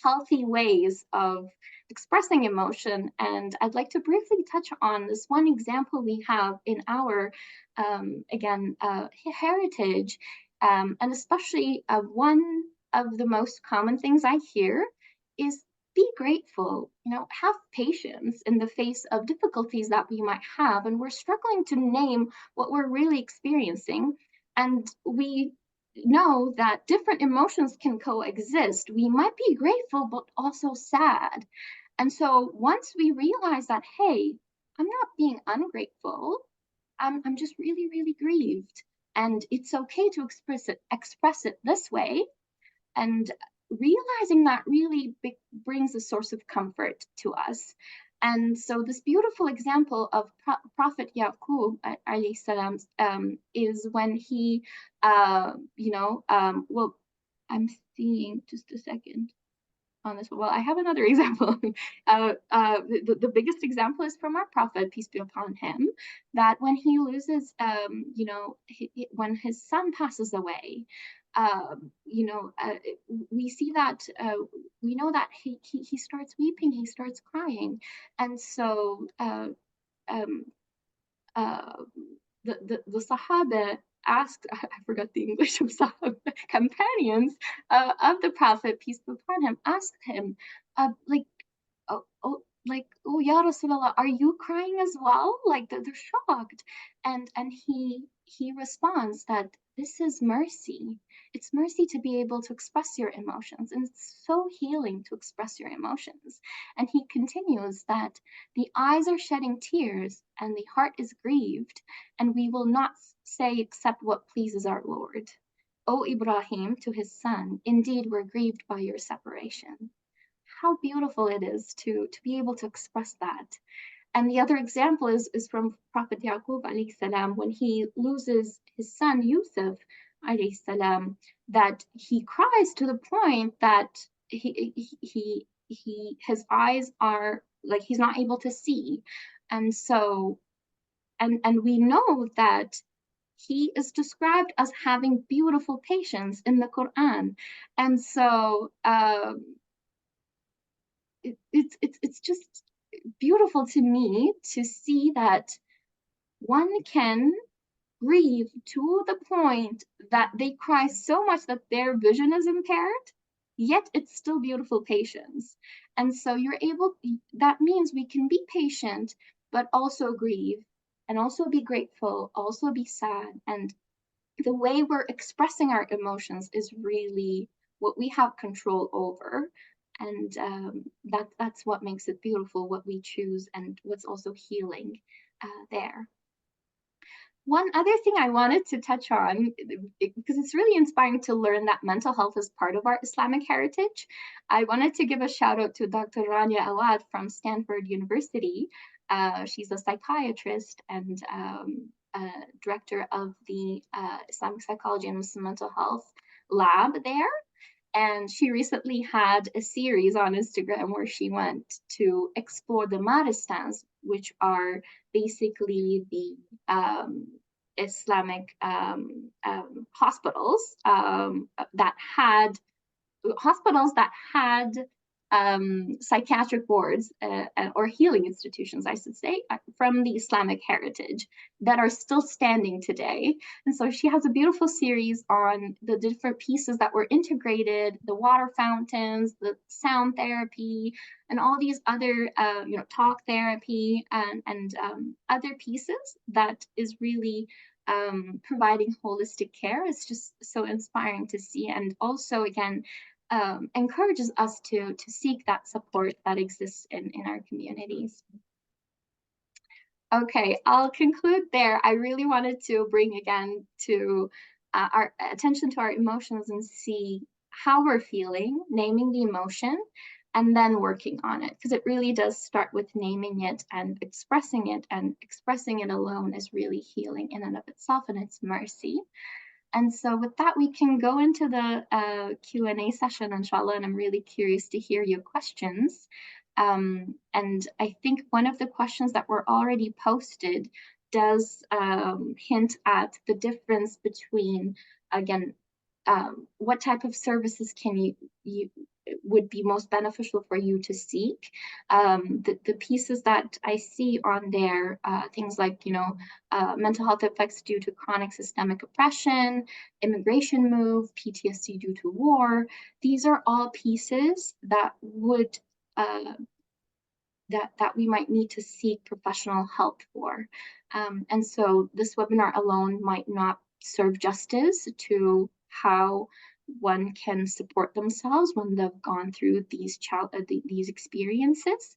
healthy ways of expressing emotion. And I'd like to briefly touch on this one example we have in our, heritage. And especially one of the most common things I hear is be grateful, have patience in the face of difficulties that we might have. And we're struggling to name what we're really experiencing. And we know that different emotions can coexist. We might be grateful, but also sad. And so once we realize that, hey, I'm not being ungrateful, I'm just really, really grieved. And it's okay to express it this way. And realizing that really brings a source of comfort to us. And so this beautiful example of Prophet Yaqub alayhi salam is when he, well, I'm seeing just a second on this. Well, I have another example. The biggest example is from our Prophet, peace be upon him, that when he loses, when his son passes away, we see that we know that he starts weeping, he starts crying, and so the Sahaba asked, I forgot the English of Sahaba, companions of the Prophet, peace be upon him, asked him, oh, Ya Rasulullah, are you crying as well? Like they're shocked. And he responds that this is mercy. It's mercy to be able to express your emotions. And it's so healing to express your emotions. And he continues that the eyes are shedding tears and the heart is grieved, and we will not say except what pleases our Lord. O Ibrahim, to his son, indeed we're grieved by your separation. How beautiful it is to be able to express that. And the other example is from Prophet Yaqub alayhi salam, when he loses his son Yusuf alayhi salam, that he cries to the point that his eyes are like he's not able to see. And so and we know that he is described as having beautiful patience in the Quran. And so it's just beautiful to me to see that one can grieve to the point that they cry so much that their vision is impaired, yet it's still beautiful patience. And so that means we can be patient, but also grieve, and also be grateful, also be sad. And the way we're expressing our emotions is really what we have control over. And that's what makes it beautiful, what we choose, and what's also healing there. One other thing I wanted to touch on, because it's really inspiring to learn that mental health is part of our Islamic heritage, I wanted to give a shout out to Dr. Rania Awad from Stanford University. She's a psychiatrist and director of the Islamic Psychology and Muslim Mental Health lab there. And she recently had a series on Instagram where she went to explore the Maristans, which are basically the Islamic hospitals that had psychiatric wards or healing institutions, I should say, from the Islamic heritage that are still standing today. And so she has a beautiful series on the different pieces that were integrated, the water fountains, the sound therapy, and all these other, talk therapy and other pieces that is really providing holistic care. It's just so inspiring to see. And also, again, encourages us to seek that support that exists in our communities. Okay, I'll conclude there. I really wanted to bring again to our attention to our emotions and see how we're feeling, naming the emotion, and then working on it, because it really does start with naming it and expressing it alone is really healing in and of itself, and it's mercy. And so with that, we can go into the Q&A session, inshallah, and I'm really curious to hear your questions. And I think one of the questions that were already posted does hint at the difference between, again, what type of services can you would be most beneficial for you to seek. The pieces that I see on there, things like, mental health effects due to chronic systemic oppression, immigration move, PTSD due to war. These are all pieces that would, that we might need to seek professional help for. And so this webinar alone might not serve justice to how one can support themselves when they've gone through these experiences.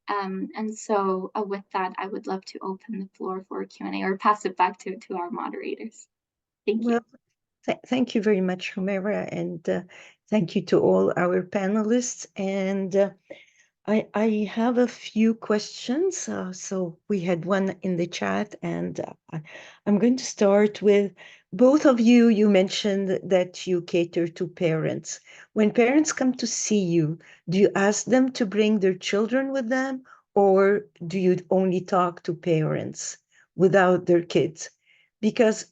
And so with that, I would love to open the floor for Q&A or pass it back to our moderators. Thank you. Well, thank you very much, Humaira. And Thank you to all our panelists. And I have a few questions. So we had one in the chat, and I'm going to start with both of you. You mentioned that you cater to parents. When parents come to see you, do you ask them to bring their children with them, or do you only talk to parents without their kids? Because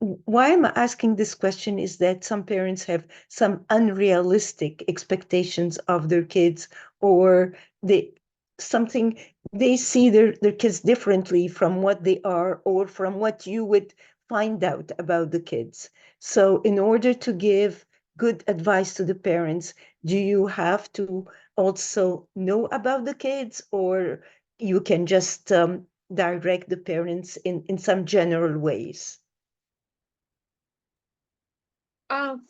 why I'm asking this question is that some parents have some unrealistic expectations of their kids, or they something they see their kids differently from what they are, or from what you would find out about the kids. So in order to give good advice to the parents, do you have to also know about the kids, or you can just direct the parents in some general ways?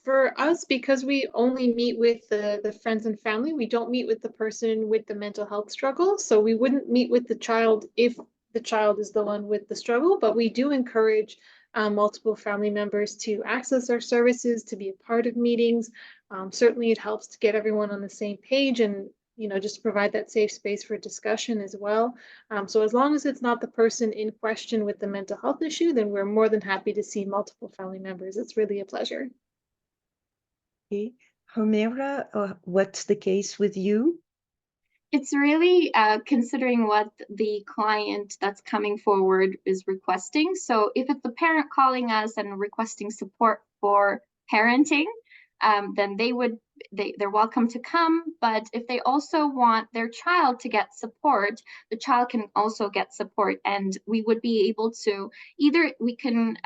For us, because we only meet with the friends and family, we don't meet with the person with the mental health struggle. So we wouldn't meet with the child if the child is the one with the struggle, but we do encourage multiple family members to access our services, to be a part of meetings. Certainly it helps to get everyone on the same page and just provide that safe space for discussion as well. So as long as it's not the person in question with the mental health issue, then we're more than happy to see multiple family members. It's really a pleasure. Okay. Humaira, what's the case with you? It's really considering what the client that's coming forward is requesting. So if it's the parent calling us and requesting support for parenting, then they're welcome to come. But if they also want their child to get support, the child can also get support. And we would be able to we can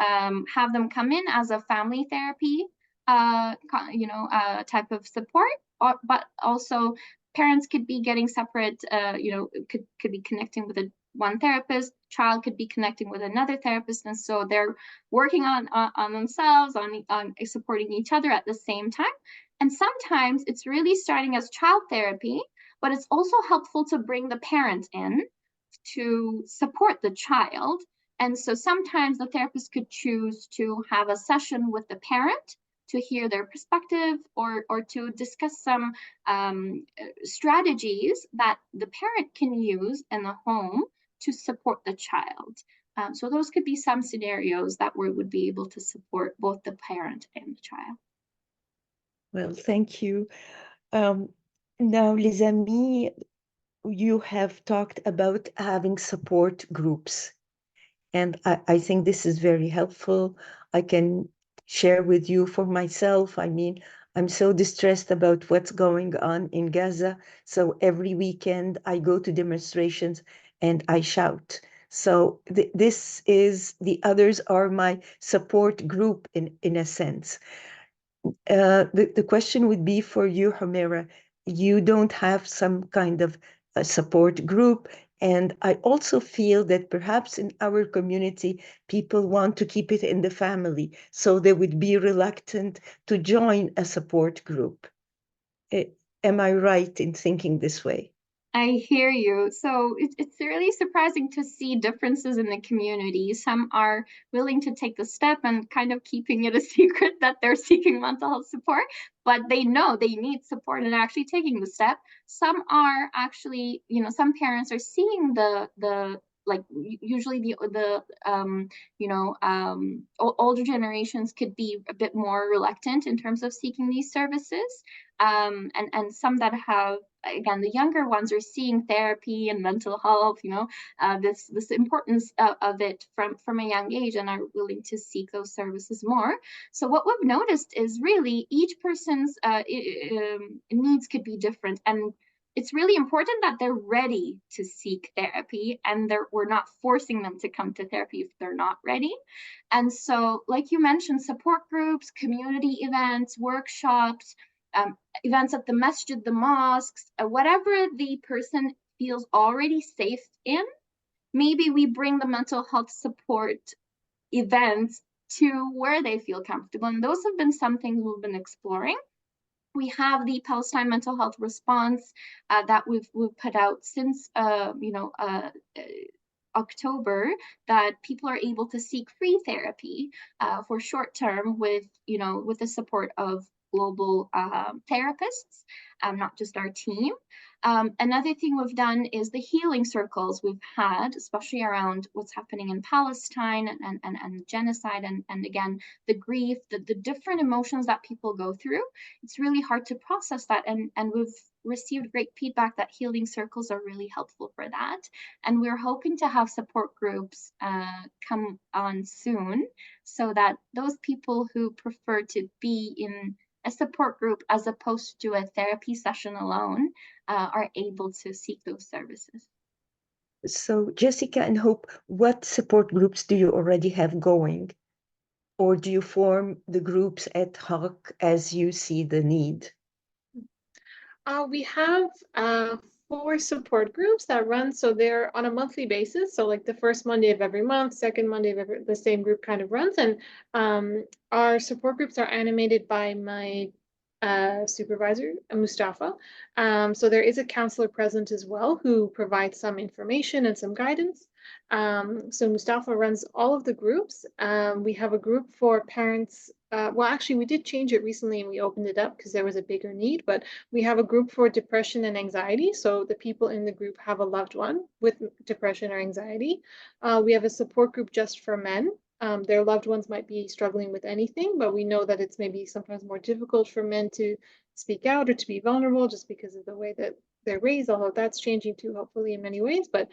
have them come in as a family therapy, type of support, but also parents could be getting separate, could be connecting with one therapist, child could be connecting with another therapist, and so they're working on themselves, on supporting each other at the same time. And sometimes it's really starting as child therapy, but it's also helpful to bring the parent in to support the child. And so sometimes the therapist could choose to have a session with the parent to hear their perspective, or to discuss some strategies that the parent can use in the home to support the child. So those could be some scenarios that we would be able to support both the parent and the child. Well, thank you. Now, les amis, you have talked about having support groups, and I think this is very helpful. I can share with you for myself. I mean, I'm so distressed about what's going on in Gaza. So every weekend I go to demonstrations and I shout. So the others are my support group in a sense. The question would be for you, Humaira. You don't have some kind of a support group. And I also feel that perhaps in our community, people want to keep it in the family. So they would be reluctant to join a support group. Am I right in thinking this way? I hear you. So it's really surprising to see differences in the community. Some are willing to take the step and kind of keeping it a secret that they're seeking mental health support, but they know they need support and actually taking the step. Some are actually, some parents are seeing usually the older generations could be a bit more reluctant in terms of seeking these services. And some that have, again, the younger ones are seeing therapy and mental health, this importance of it from a young age, and are willing to seek those services more. So what we've noticed is really each person's needs could be different, and it's really important that they're ready to seek therapy, and we're not forcing them to come to therapy if they're not ready. And so, like you mentioned, support groups, community events, workshops, events at the masjid, the mosques, whatever the person feels already safe in, maybe we bring the mental health support events to where they feel comfortable. And those have been some things we've been exploring. We have the Palestine mental health response that we've put out since October, that people are able to seek free therapy for short term with the support of global therapists, not just our team. Another thing we've done is the healing circles we've had, especially around what's happening in Palestine and genocide and again, the grief, the different emotions that people go through. It's really hard to process that. And we've received great feedback that healing circles are really helpful for that. And we're hoping to have support groups come on soon so that those people who prefer to be in a support group as opposed to a therapy session alone are able to seek those services. So Jessica and Hope, what support groups do you already have going? Or do you form the groups ad hoc as you see the need? We have 4 support groups that run, so they're on a monthly basis. So like the first Monday of every month, second Monday of the same group kind of runs. And our support groups are animated by my supervisor, Mustafa. So there is a counselor present as well who provides some information and some guidance. So Mustafa runs all of the groups. We have a group for parents. Well, actually, we did change it recently and we opened it up because there was a bigger need, but we have a group for depression and anxiety. So the people in the group have a loved one with depression or anxiety. We have a support group just for men. Their loved ones might be struggling with anything, but we know that it's maybe sometimes more difficult for men to speak out or to be vulnerable just because of the way that they're raised, although that's changing too, hopefully in many ways, but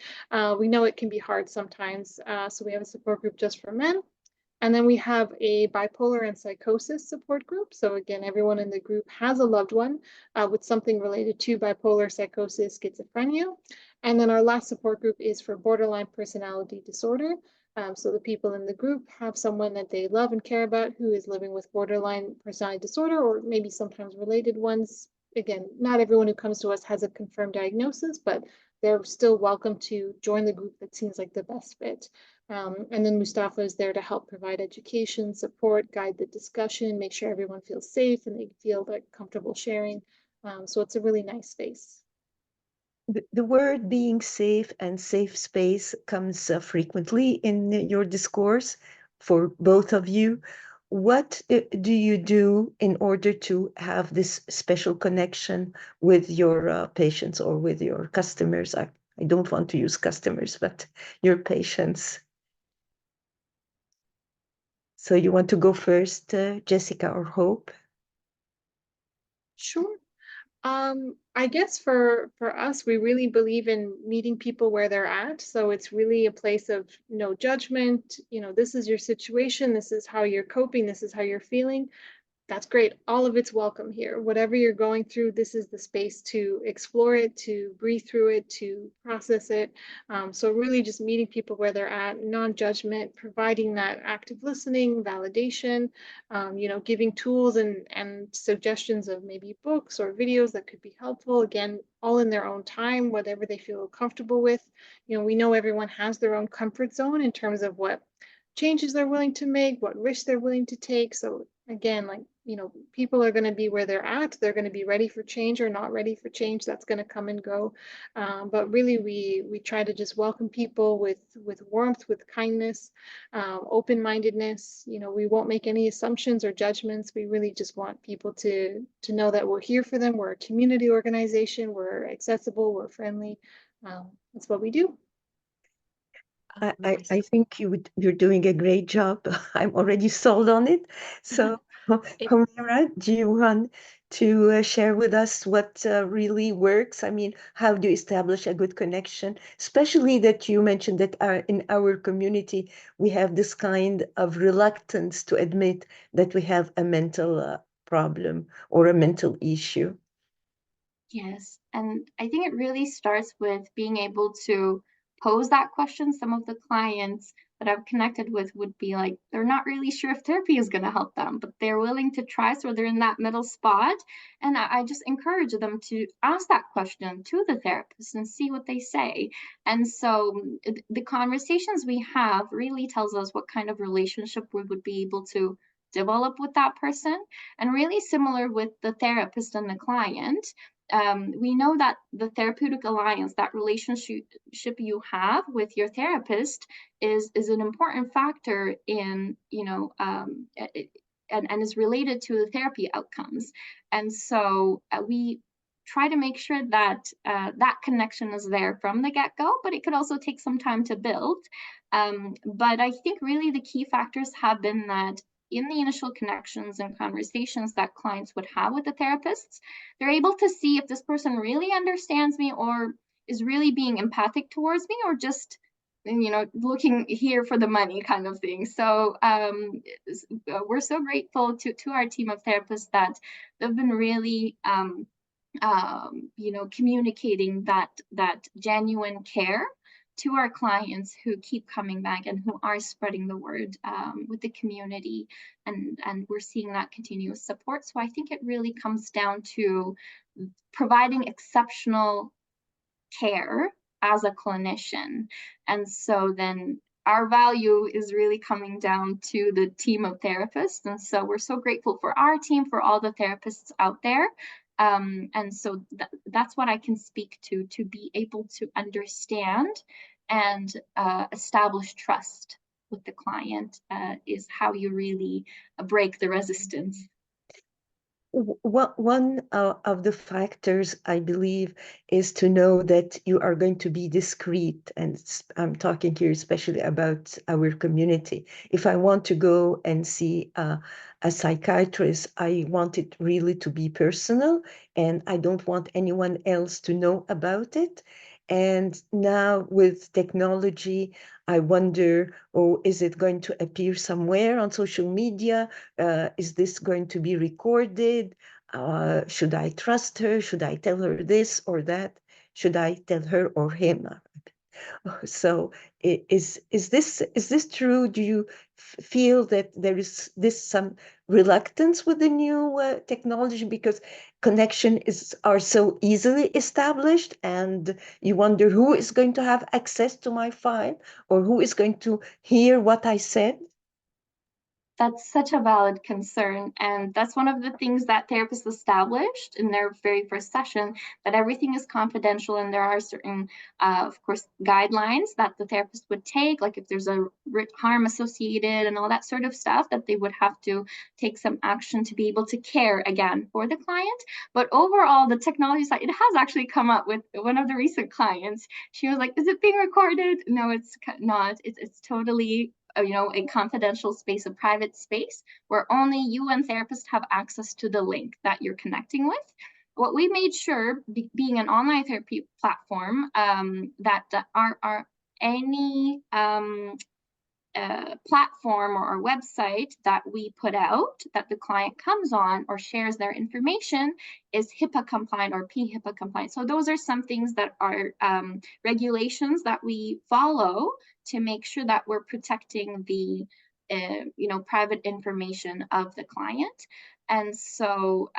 we know it can be hard sometimes. So we have a support group just for men. And then we have a bipolar and psychosis support group. So again, everyone in the group has a loved one with something related to bipolar, psychosis, schizophrenia. And then our last support group is for borderline personality disorder. So the people in the group have someone that they love and care about who is living with borderline personality disorder, or maybe sometimes related ones. Again, not everyone who comes to us has a confirmed diagnosis, but they're still welcome to join the group that seems like the best fit. And then Mustafa is there to help provide education, support, guide the discussion, make sure everyone feels safe and they feel like comfortable sharing. So it's a really nice space. The word being safe and safe space comes frequently in your discourse for both of you. What do you do in order to have this special connection with your patients or with your customers? I don't want to use customers, but your patients. So you want to go first, Jessica or Hope? Sure. I guess for us, we really believe in meeting people where they're at. So it's really a place of no judgment. You know, this is your situation. This is how you're coping. This is how you're feeling. That's great. All of it's welcome here. Whatever you're going through, this is the space to explore it, to breathe through it, to process it. So really just meeting people where they're at, non-judgment, providing that active listening, validation, you know, giving tools and suggestions of maybe books or videos that could be helpful. Again, all in their own time, whatever they feel comfortable with. You know, we know everyone has their own comfort zone in terms of what changes they're willing to make, what risks they're willing to take. So again, like, you know, people are going to be where they're at. They're going to be ready for change or not ready for change. That's going to come and go. But really, we try to just welcome people with warmth, with kindness, open-mindedness. You know, we won't make any assumptions or judgments. We really just want people to know that we're here for them. We're a community organization. We're accessible. We're friendly. That's what we do. I think you're doing a great job. I'm already sold on it. So, Humira, do you want to share with us what really works? I mean, how do you establish a good connection? Especially that you mentioned that in our community, we have this kind of reluctance to admit that we have a mental problem or a mental issue. Yes, and I think it really starts with being able to pose that question. Some of the clients that I've connected with would be like, they're not really sure if therapy is going to help them, but they're willing to try. So they're in that middle spot. And I just encourage them to ask that question to the therapist and see what they say. And so the conversations we have really tells us what kind of relationship we would be able to develop with that person. And really similar with the therapist and the client, we know that the therapeutic alliance, that relationship you have with your therapist is an important factor in, you know, and is related to the therapy outcomes. And so we try to make sure that that connection is there from the get-go, but it could also take some time to build. But I think really the key factors have been that in the initial connections and conversations that clients would have with the therapists, they're able to see if this person really understands me or is really being empathic towards me, or just, you know, looking here for the money kind of thing. So we're so grateful to our team of therapists that they've been really you know, communicating that genuine care to our clients who keep coming back and who are spreading the word with the community, and we're seeing that continuous support. So I think it really comes down to providing exceptional care as a clinician. And so then our value is really coming down to the team of therapists. And so we're so grateful for our team, for all the therapists out there. And so that's what I can speak to be able to understand and establish trust with the client is how you really break the resistance. One of the factors, I believe, is to know that you are going to be discreet. And I'm talking here especially about our community. If I want to go and see a psychiatrist, I want it really to be personal, and I don't want anyone else to know about it. And now with technology, I wonder, oh, is it going to appear somewhere on social media? Is this going to be recorded? Should I trust her? Should I tell her this or that? Should I tell her or him? So is this true? Do you feel that there is some reluctance with the new technology because connections are so easily established, and you wonder who is going to have access to my file or who is going to hear what I said? That's such a valid concern. And that's one of the things that therapists established in their very first session, that everything is confidential. And there are certain, of course, guidelines that the therapist would take, like if there's a harm associated and all that sort of stuff, that they would have to take some action to be able to care again for the client. But overall, the technology side, it has actually come up with one of the recent clients. She was like, is it being recorded? No, it's not. It's totally, you know, a confidential space, a private space where only you and therapist have access to the link that you're connecting with. What we made sure, being an online therapy platform, that our any platform or website that we put out that the client comes on or shares their information is HIPAA compliant or PHIPAA compliant. So those are some things that are regulations that we follow to make sure that we're protecting the you know, private information of the client. And so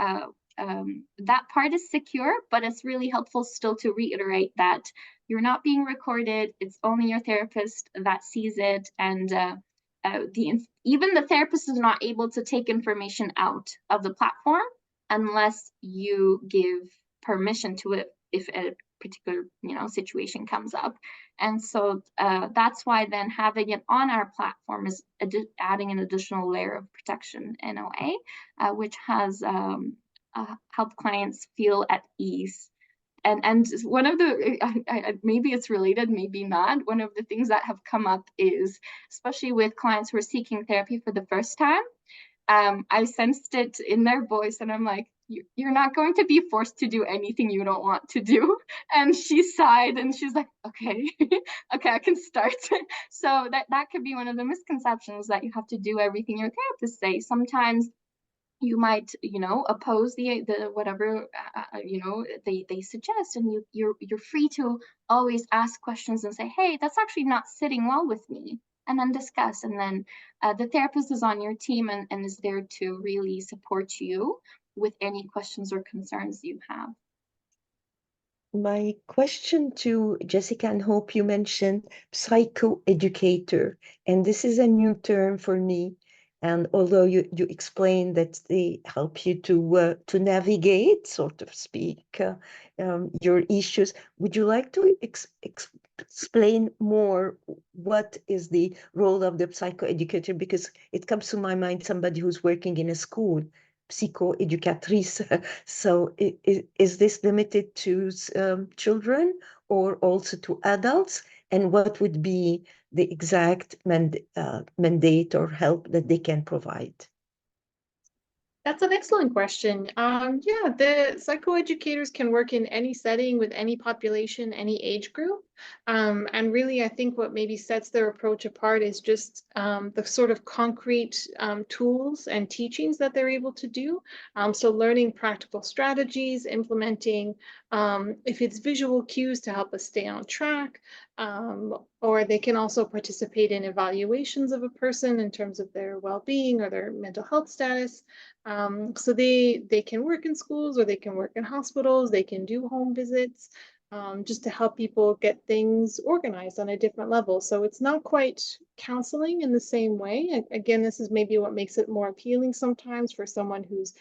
that part is secure, but it's really helpful still to reiterate that you're not being recorded. It's only your therapist that sees it. And even the therapist is not able to take information out of the platform unless you give permission to it if a particular, you know, situation comes up. And so that's why then having it on our platform is adding an additional layer of protection in a way, which has helped clients feel at ease. And one of the, maybe it's related, maybe not, one of the things that have come up is, especially with clients who are seeking therapy for the first time, I sensed it in their voice, and I'm like, you're not going to be forced to do anything you don't want to do. And she sighed and she's like, okay, okay, I can start. So that could be one of the misconceptions, that you have to do everything your therapist says. Sometimes you might, you know, oppose the whatever you know, they suggest, and you're free to always ask questions and say, hey, that's actually not sitting well with me, and then discuss. And then the therapist is on your team and is there to really support you with any questions or concerns you have. My question to Jessica and Hope, you mentioned psychoeducator, and this is a new term for me. And although you explain that they help you to navigate, so to speak, your issues, would you like to explain more what is the role of the psychoeducator? Because it comes to my mind somebody who's working in a school, psychoeducatrice. So is this limited to children or also to adults? And what would be the exact mandate or help that they can provide? That's an excellent question. Yeah, the psychoeducators can work in any setting with any population, any age group. And really, I think what maybe sets their approach apart is just the sort of concrete tools and teachings that they're able to do. So learning practical strategies, implementing, if it's visual cues to help us stay on track, or they can also participate in evaluations of a person in terms of their well-being or their mental health status. So they can work in schools or they can work in hospitals, they can do home visits, just to help people get things organized on a different level. So it's not quite counseling in the same way. Again, this is maybe what makes it more appealing sometimes for someone who's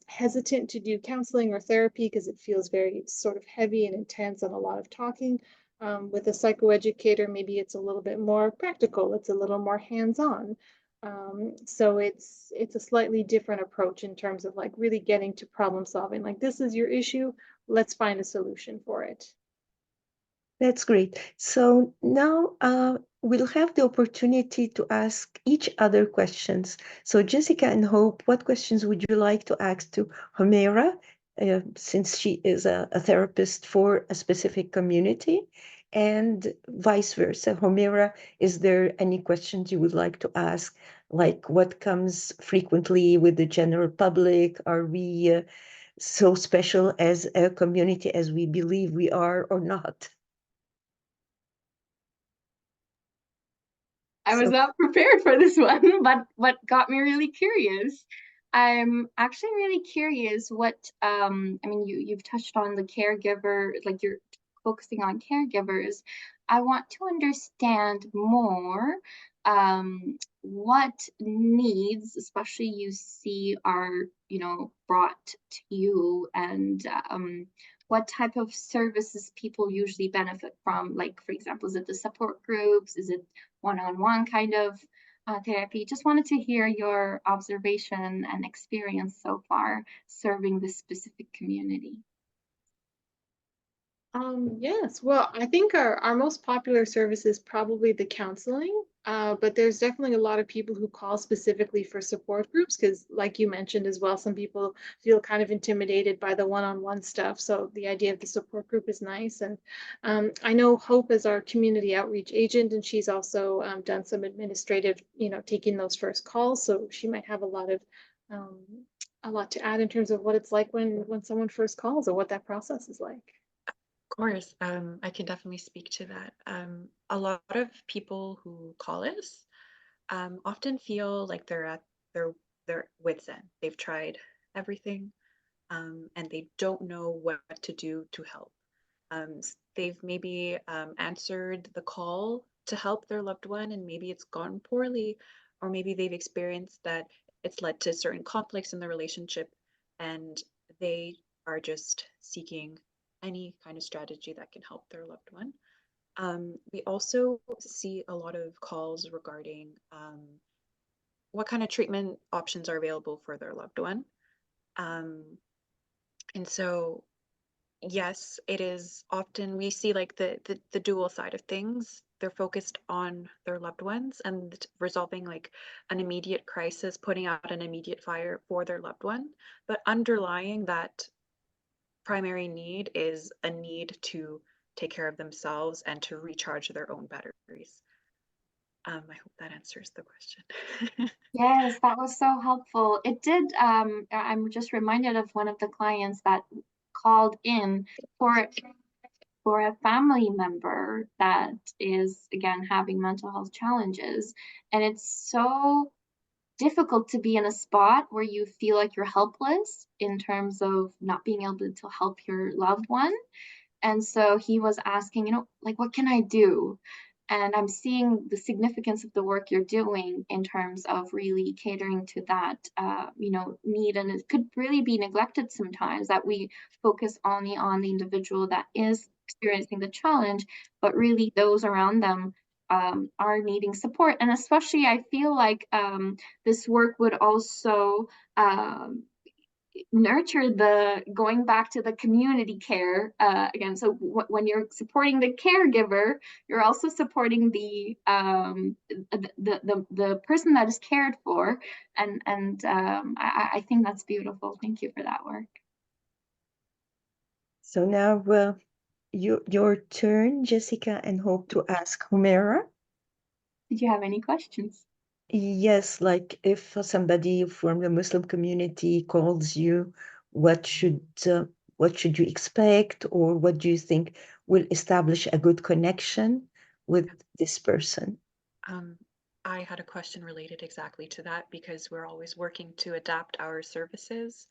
hesitant to do counseling or therapy because it feels very sort of heavy and intense and a lot of talking. With a psychoeducator, maybe it's a little bit more practical, it's a little more hands-on. So it's a slightly different approach in terms of like really getting to problem solving. Like, this is your issue, let's find a solution for it. That's great. So now we'll have the opportunity to ask each other questions. So Jessica and Hope, what questions would you like to ask to Humaira, since she is a therapist for a specific community? And vice versa. Humaira, is there any questions you would like to ask? Like, what comes frequently with the general public? Are we so special as a community as we believe we are or not? I was not prepared for this one, but what got me really curious. I'm actually really curious what, I mean, you've touched on the caregiver, like you're focusing on caregivers. I want to understand more what needs, especially you see, are, brought to you, and what type of services people usually benefit from. Like, for example, is it the support groups? Is it one-on-one kind of therapy? Just wanted to hear your observation and experience so far serving this specific community. Yes, well, I think our most popular service is probably the counseling, but there's definitely a lot of people who call specifically for support groups because, like you mentioned as well, some people feel kind of intimidated by the one-on-one stuff. So the idea of the support group is nice. And I know Hope is our community outreach agent, and she's also done some administrative, taking those first calls. So she might have a lot to add in terms of what it's like when someone first calls or what that process is like. Of course, I can definitely speak to that. A lot of people who call us often feel like they're at their wits' end. They've tried everything, and they don't know what to do to help. They've maybe answered the call to help their loved one, and maybe it's gone poorly, or maybe they've experienced that it's led to certain conflicts in the relationship, and they are just seeking any kind of strategy that can help their loved one. We also see a lot of calls regarding what kind of treatment options are available for their loved one. And so, yes, it is often we see like the dual side of things. They're focused on their loved ones and resolving like an immediate crisis, putting out an immediate fire for their loved one. But underlying that primary need is a need to take care of themselves and to recharge their own batteries. I hope that answers the question. Yes, that was so helpful. It did. I'm just reminded of one of the clients that called in for a family member that is, again, having mental health challenges. And it's so difficult to be in a spot where you feel like you're helpless in terms of not being able to help your loved one. And so he was asking, like, what can I do? And I'm seeing the significance of the work you're doing in terms of really catering to that, need. And it could really be neglected sometimes, that we focus only on the individual that is experiencing the challenge, but really those around them are needing support. And especially, I feel like this work would also nurture the going back to the community care again. So when you're supporting the caregiver, you're also supporting the person that is cared for, and I think that's beautiful. Thank you for that work. So now your turn, Jessica, and Hope, to ask Humaira. Did you have any questions? Yes, like if somebody from the Muslim community calls you, what should you expect, or what do you think will establish a good connection with this person? I had a question related exactly to that, because we're always working to adapt our services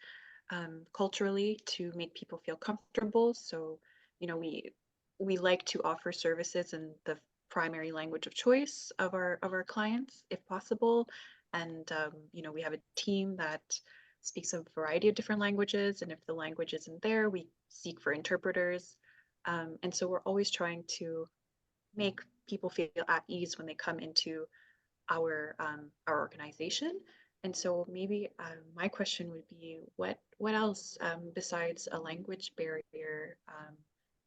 culturally to make people feel comfortable. So, we like to offer services in the primary language of choice of our clients, if possible. And we have a team that speaks a variety of different languages, and if the language isn't there, we seek for interpreters. And so we're always trying to make people feel at ease when they come into our organization. And so maybe my question would be, what else besides a language barrier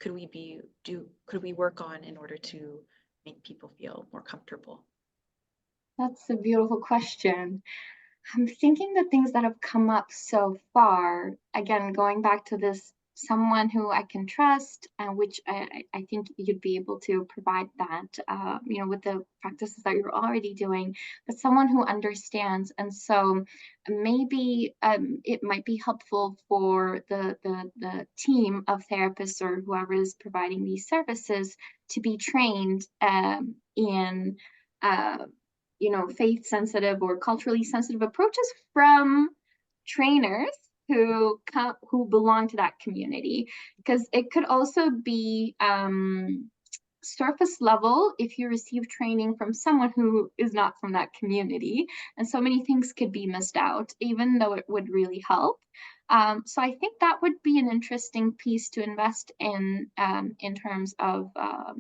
could we work on in order to make people feel more comfortable? That's a beautiful question. I'm thinking the things that have come up so far, again, going back to this, someone who I can trust, which I think you'd be able to provide that, with the practices that you're already doing, but someone who understands. And so maybe it might be helpful for the team of therapists or whoever is providing these services to be trained in faith sensitive or culturally sensitive approaches from trainers who belong to that community, because it could also be surface level if you receive training from someone who is not from that community, and so many things could be missed out, even though it would really help. So I think that would be an interesting piece to invest in terms of,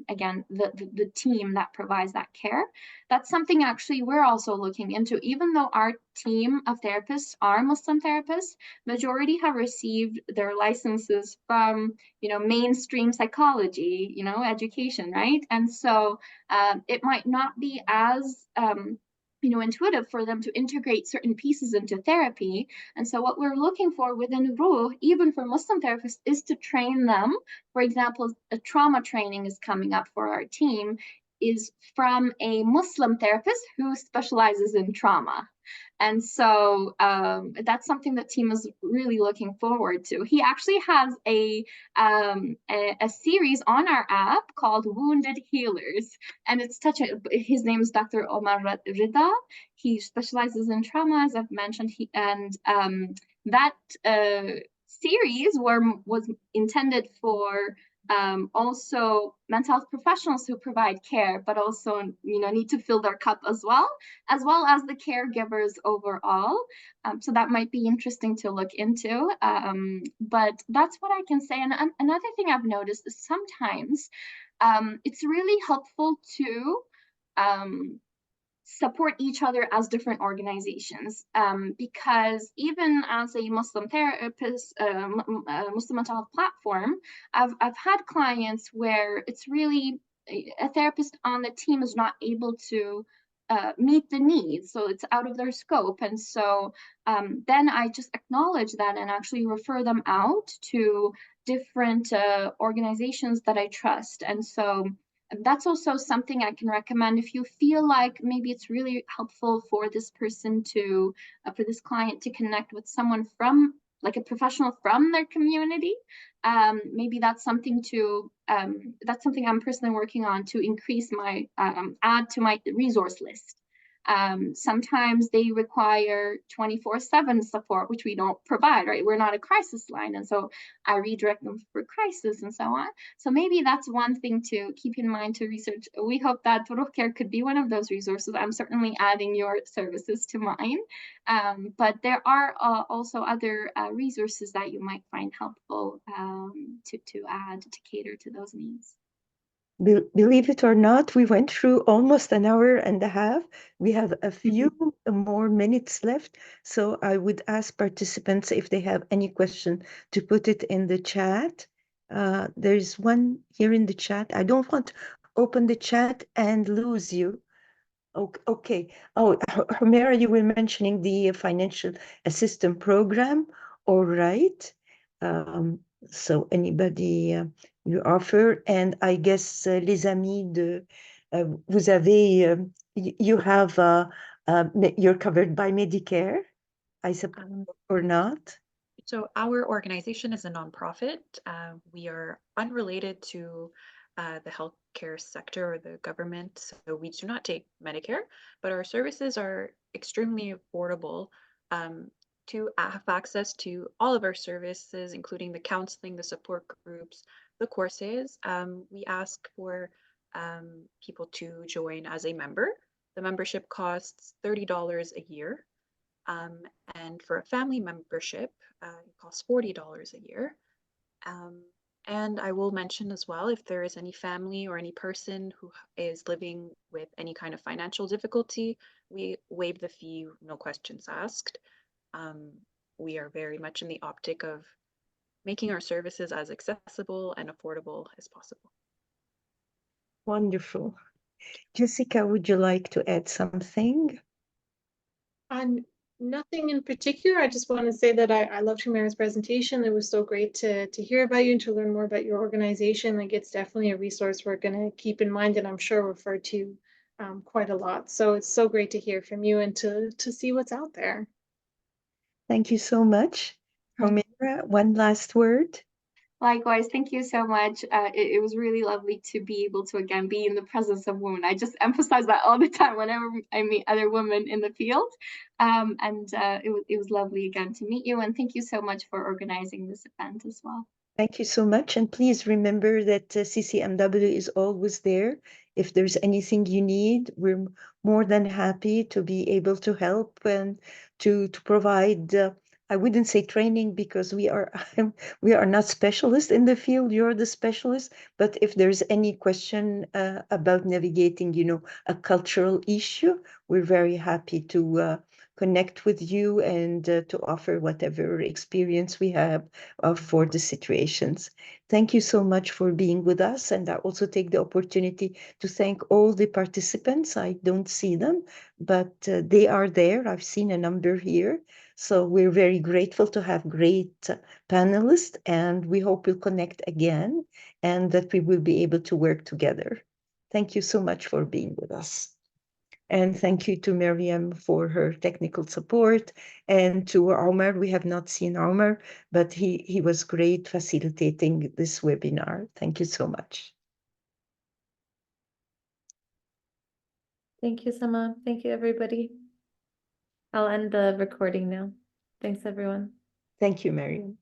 again, the team that provides that care. That's something actually we're also looking into. Even though our team of therapists are Muslim therapists, majority have received their licenses from, mainstream psychology, education, right? And so it might not be as intuitive for them to integrate certain pieces into therapy. And so what we're looking for within Ruh, even for Muslim therapists, is to train them. For example, a trauma training is coming up for our team, is from a Muslim therapist who specializes in trauma. And so that's something that team is really looking forward to. He actually has a series on our app called Wounded Healers, and it's touching. His name is Dr. Omar Rida. He specializes in trauma, as I've mentioned. That series was intended for also mental health professionals who provide care, but also need to fill their cup as well as the caregivers overall. So that might be interesting to look into. But that's what I can say. And another thing I've noticed is sometimes it's really helpful to support each other as different organizations, because even as a Muslim therapist, Muslim mental health platform, I've had clients where it's really a therapist on the team is not able to meet the needs, so it's out of their scope. And so then I just acknowledge that and actually refer them out to different organizations that I trust. And so that's also something I can recommend if you feel like maybe it's really helpful for this person to, for this client to connect with someone from, like a professional from their community. Maybe that's something I'm personally working on to increase my, add to my resource list. Sometimes they require 24/7 support, which we don't provide, right? We're not a crisis line. And so I redirect them for crisis and so on. So maybe that's one thing to keep in mind to research. We hope that Turuq Care could be one of those resources. I'm certainly adding your services to mine. But there are also other resources that you might find helpful to add to cater to those needs. Believe it or not, we went through almost an hour and a half. We have a few more minutes left. So I would ask participants if they have any question to put it in the chat. There's one here in the chat. I don't want to open the chat and lose you. Okay. Oh, Humera, you were mentioning the financial assistance program. All right. So anybody you offer, and I guess les amis de vous avez you have you're covered by Medicare, I suppose, or not? So our organization is a nonprofit. We are unrelated to the healthcare sector or the government, so we do not take Medicare, but our services are extremely affordable. To have access to all of our services, including the counseling, the support groups, the courses, we ask for people to join as a member. The membership costs $30 a year. And for a family membership, it costs $40 a year. And I will mention as well, if there is any family or any person who is living with any kind of financial difficulty, we waive the fee, no questions asked. We are very much in the optic of making our services as accessible and affordable as possible. Wonderful. Jessica, would you like to add something? Nothing in particular. I just want to say that I loved Humera's presentation. It was so great to hear about you and to learn more about your organization. Like, it's definitely a resource we're going to keep in mind and I'm sure refer to quite a lot. So it's so great to hear from you and to see what's out there. Thank you so much. Humera, one last word. Likewise, thank you so much. It was really lovely to be able to, again, be in the presence of women. I just emphasize that all the time whenever I meet other women in the field. It was lovely, again, to meet you. And thank you so much for organizing this event as well. Thank you so much. And please remember that CCMW is always there. If there's anything you need, we're more than happy to be able to help and to provide, I wouldn't say training because we are not specialists in the field. You're the specialist. But if there's any question about navigating, a cultural issue, we're very happy to connect with you and to offer whatever experience we have for the situations. Thank you so much for being with us. And I also take the opportunity to thank all the participants. I don't see them, but they are there. I've seen a number here. So we're very grateful to have great panelists, and we hope we'll connect again and that we will be able to work together. Thank you so much for being with us. And thank you to Miriam for her technical support, and to Omar. We have not seen Omar, but he was great facilitating this webinar. Thank you so much. Thank you, Sama. Thank you, everybody. I'll end the recording now. Thanks, everyone. Thank you, Miriam.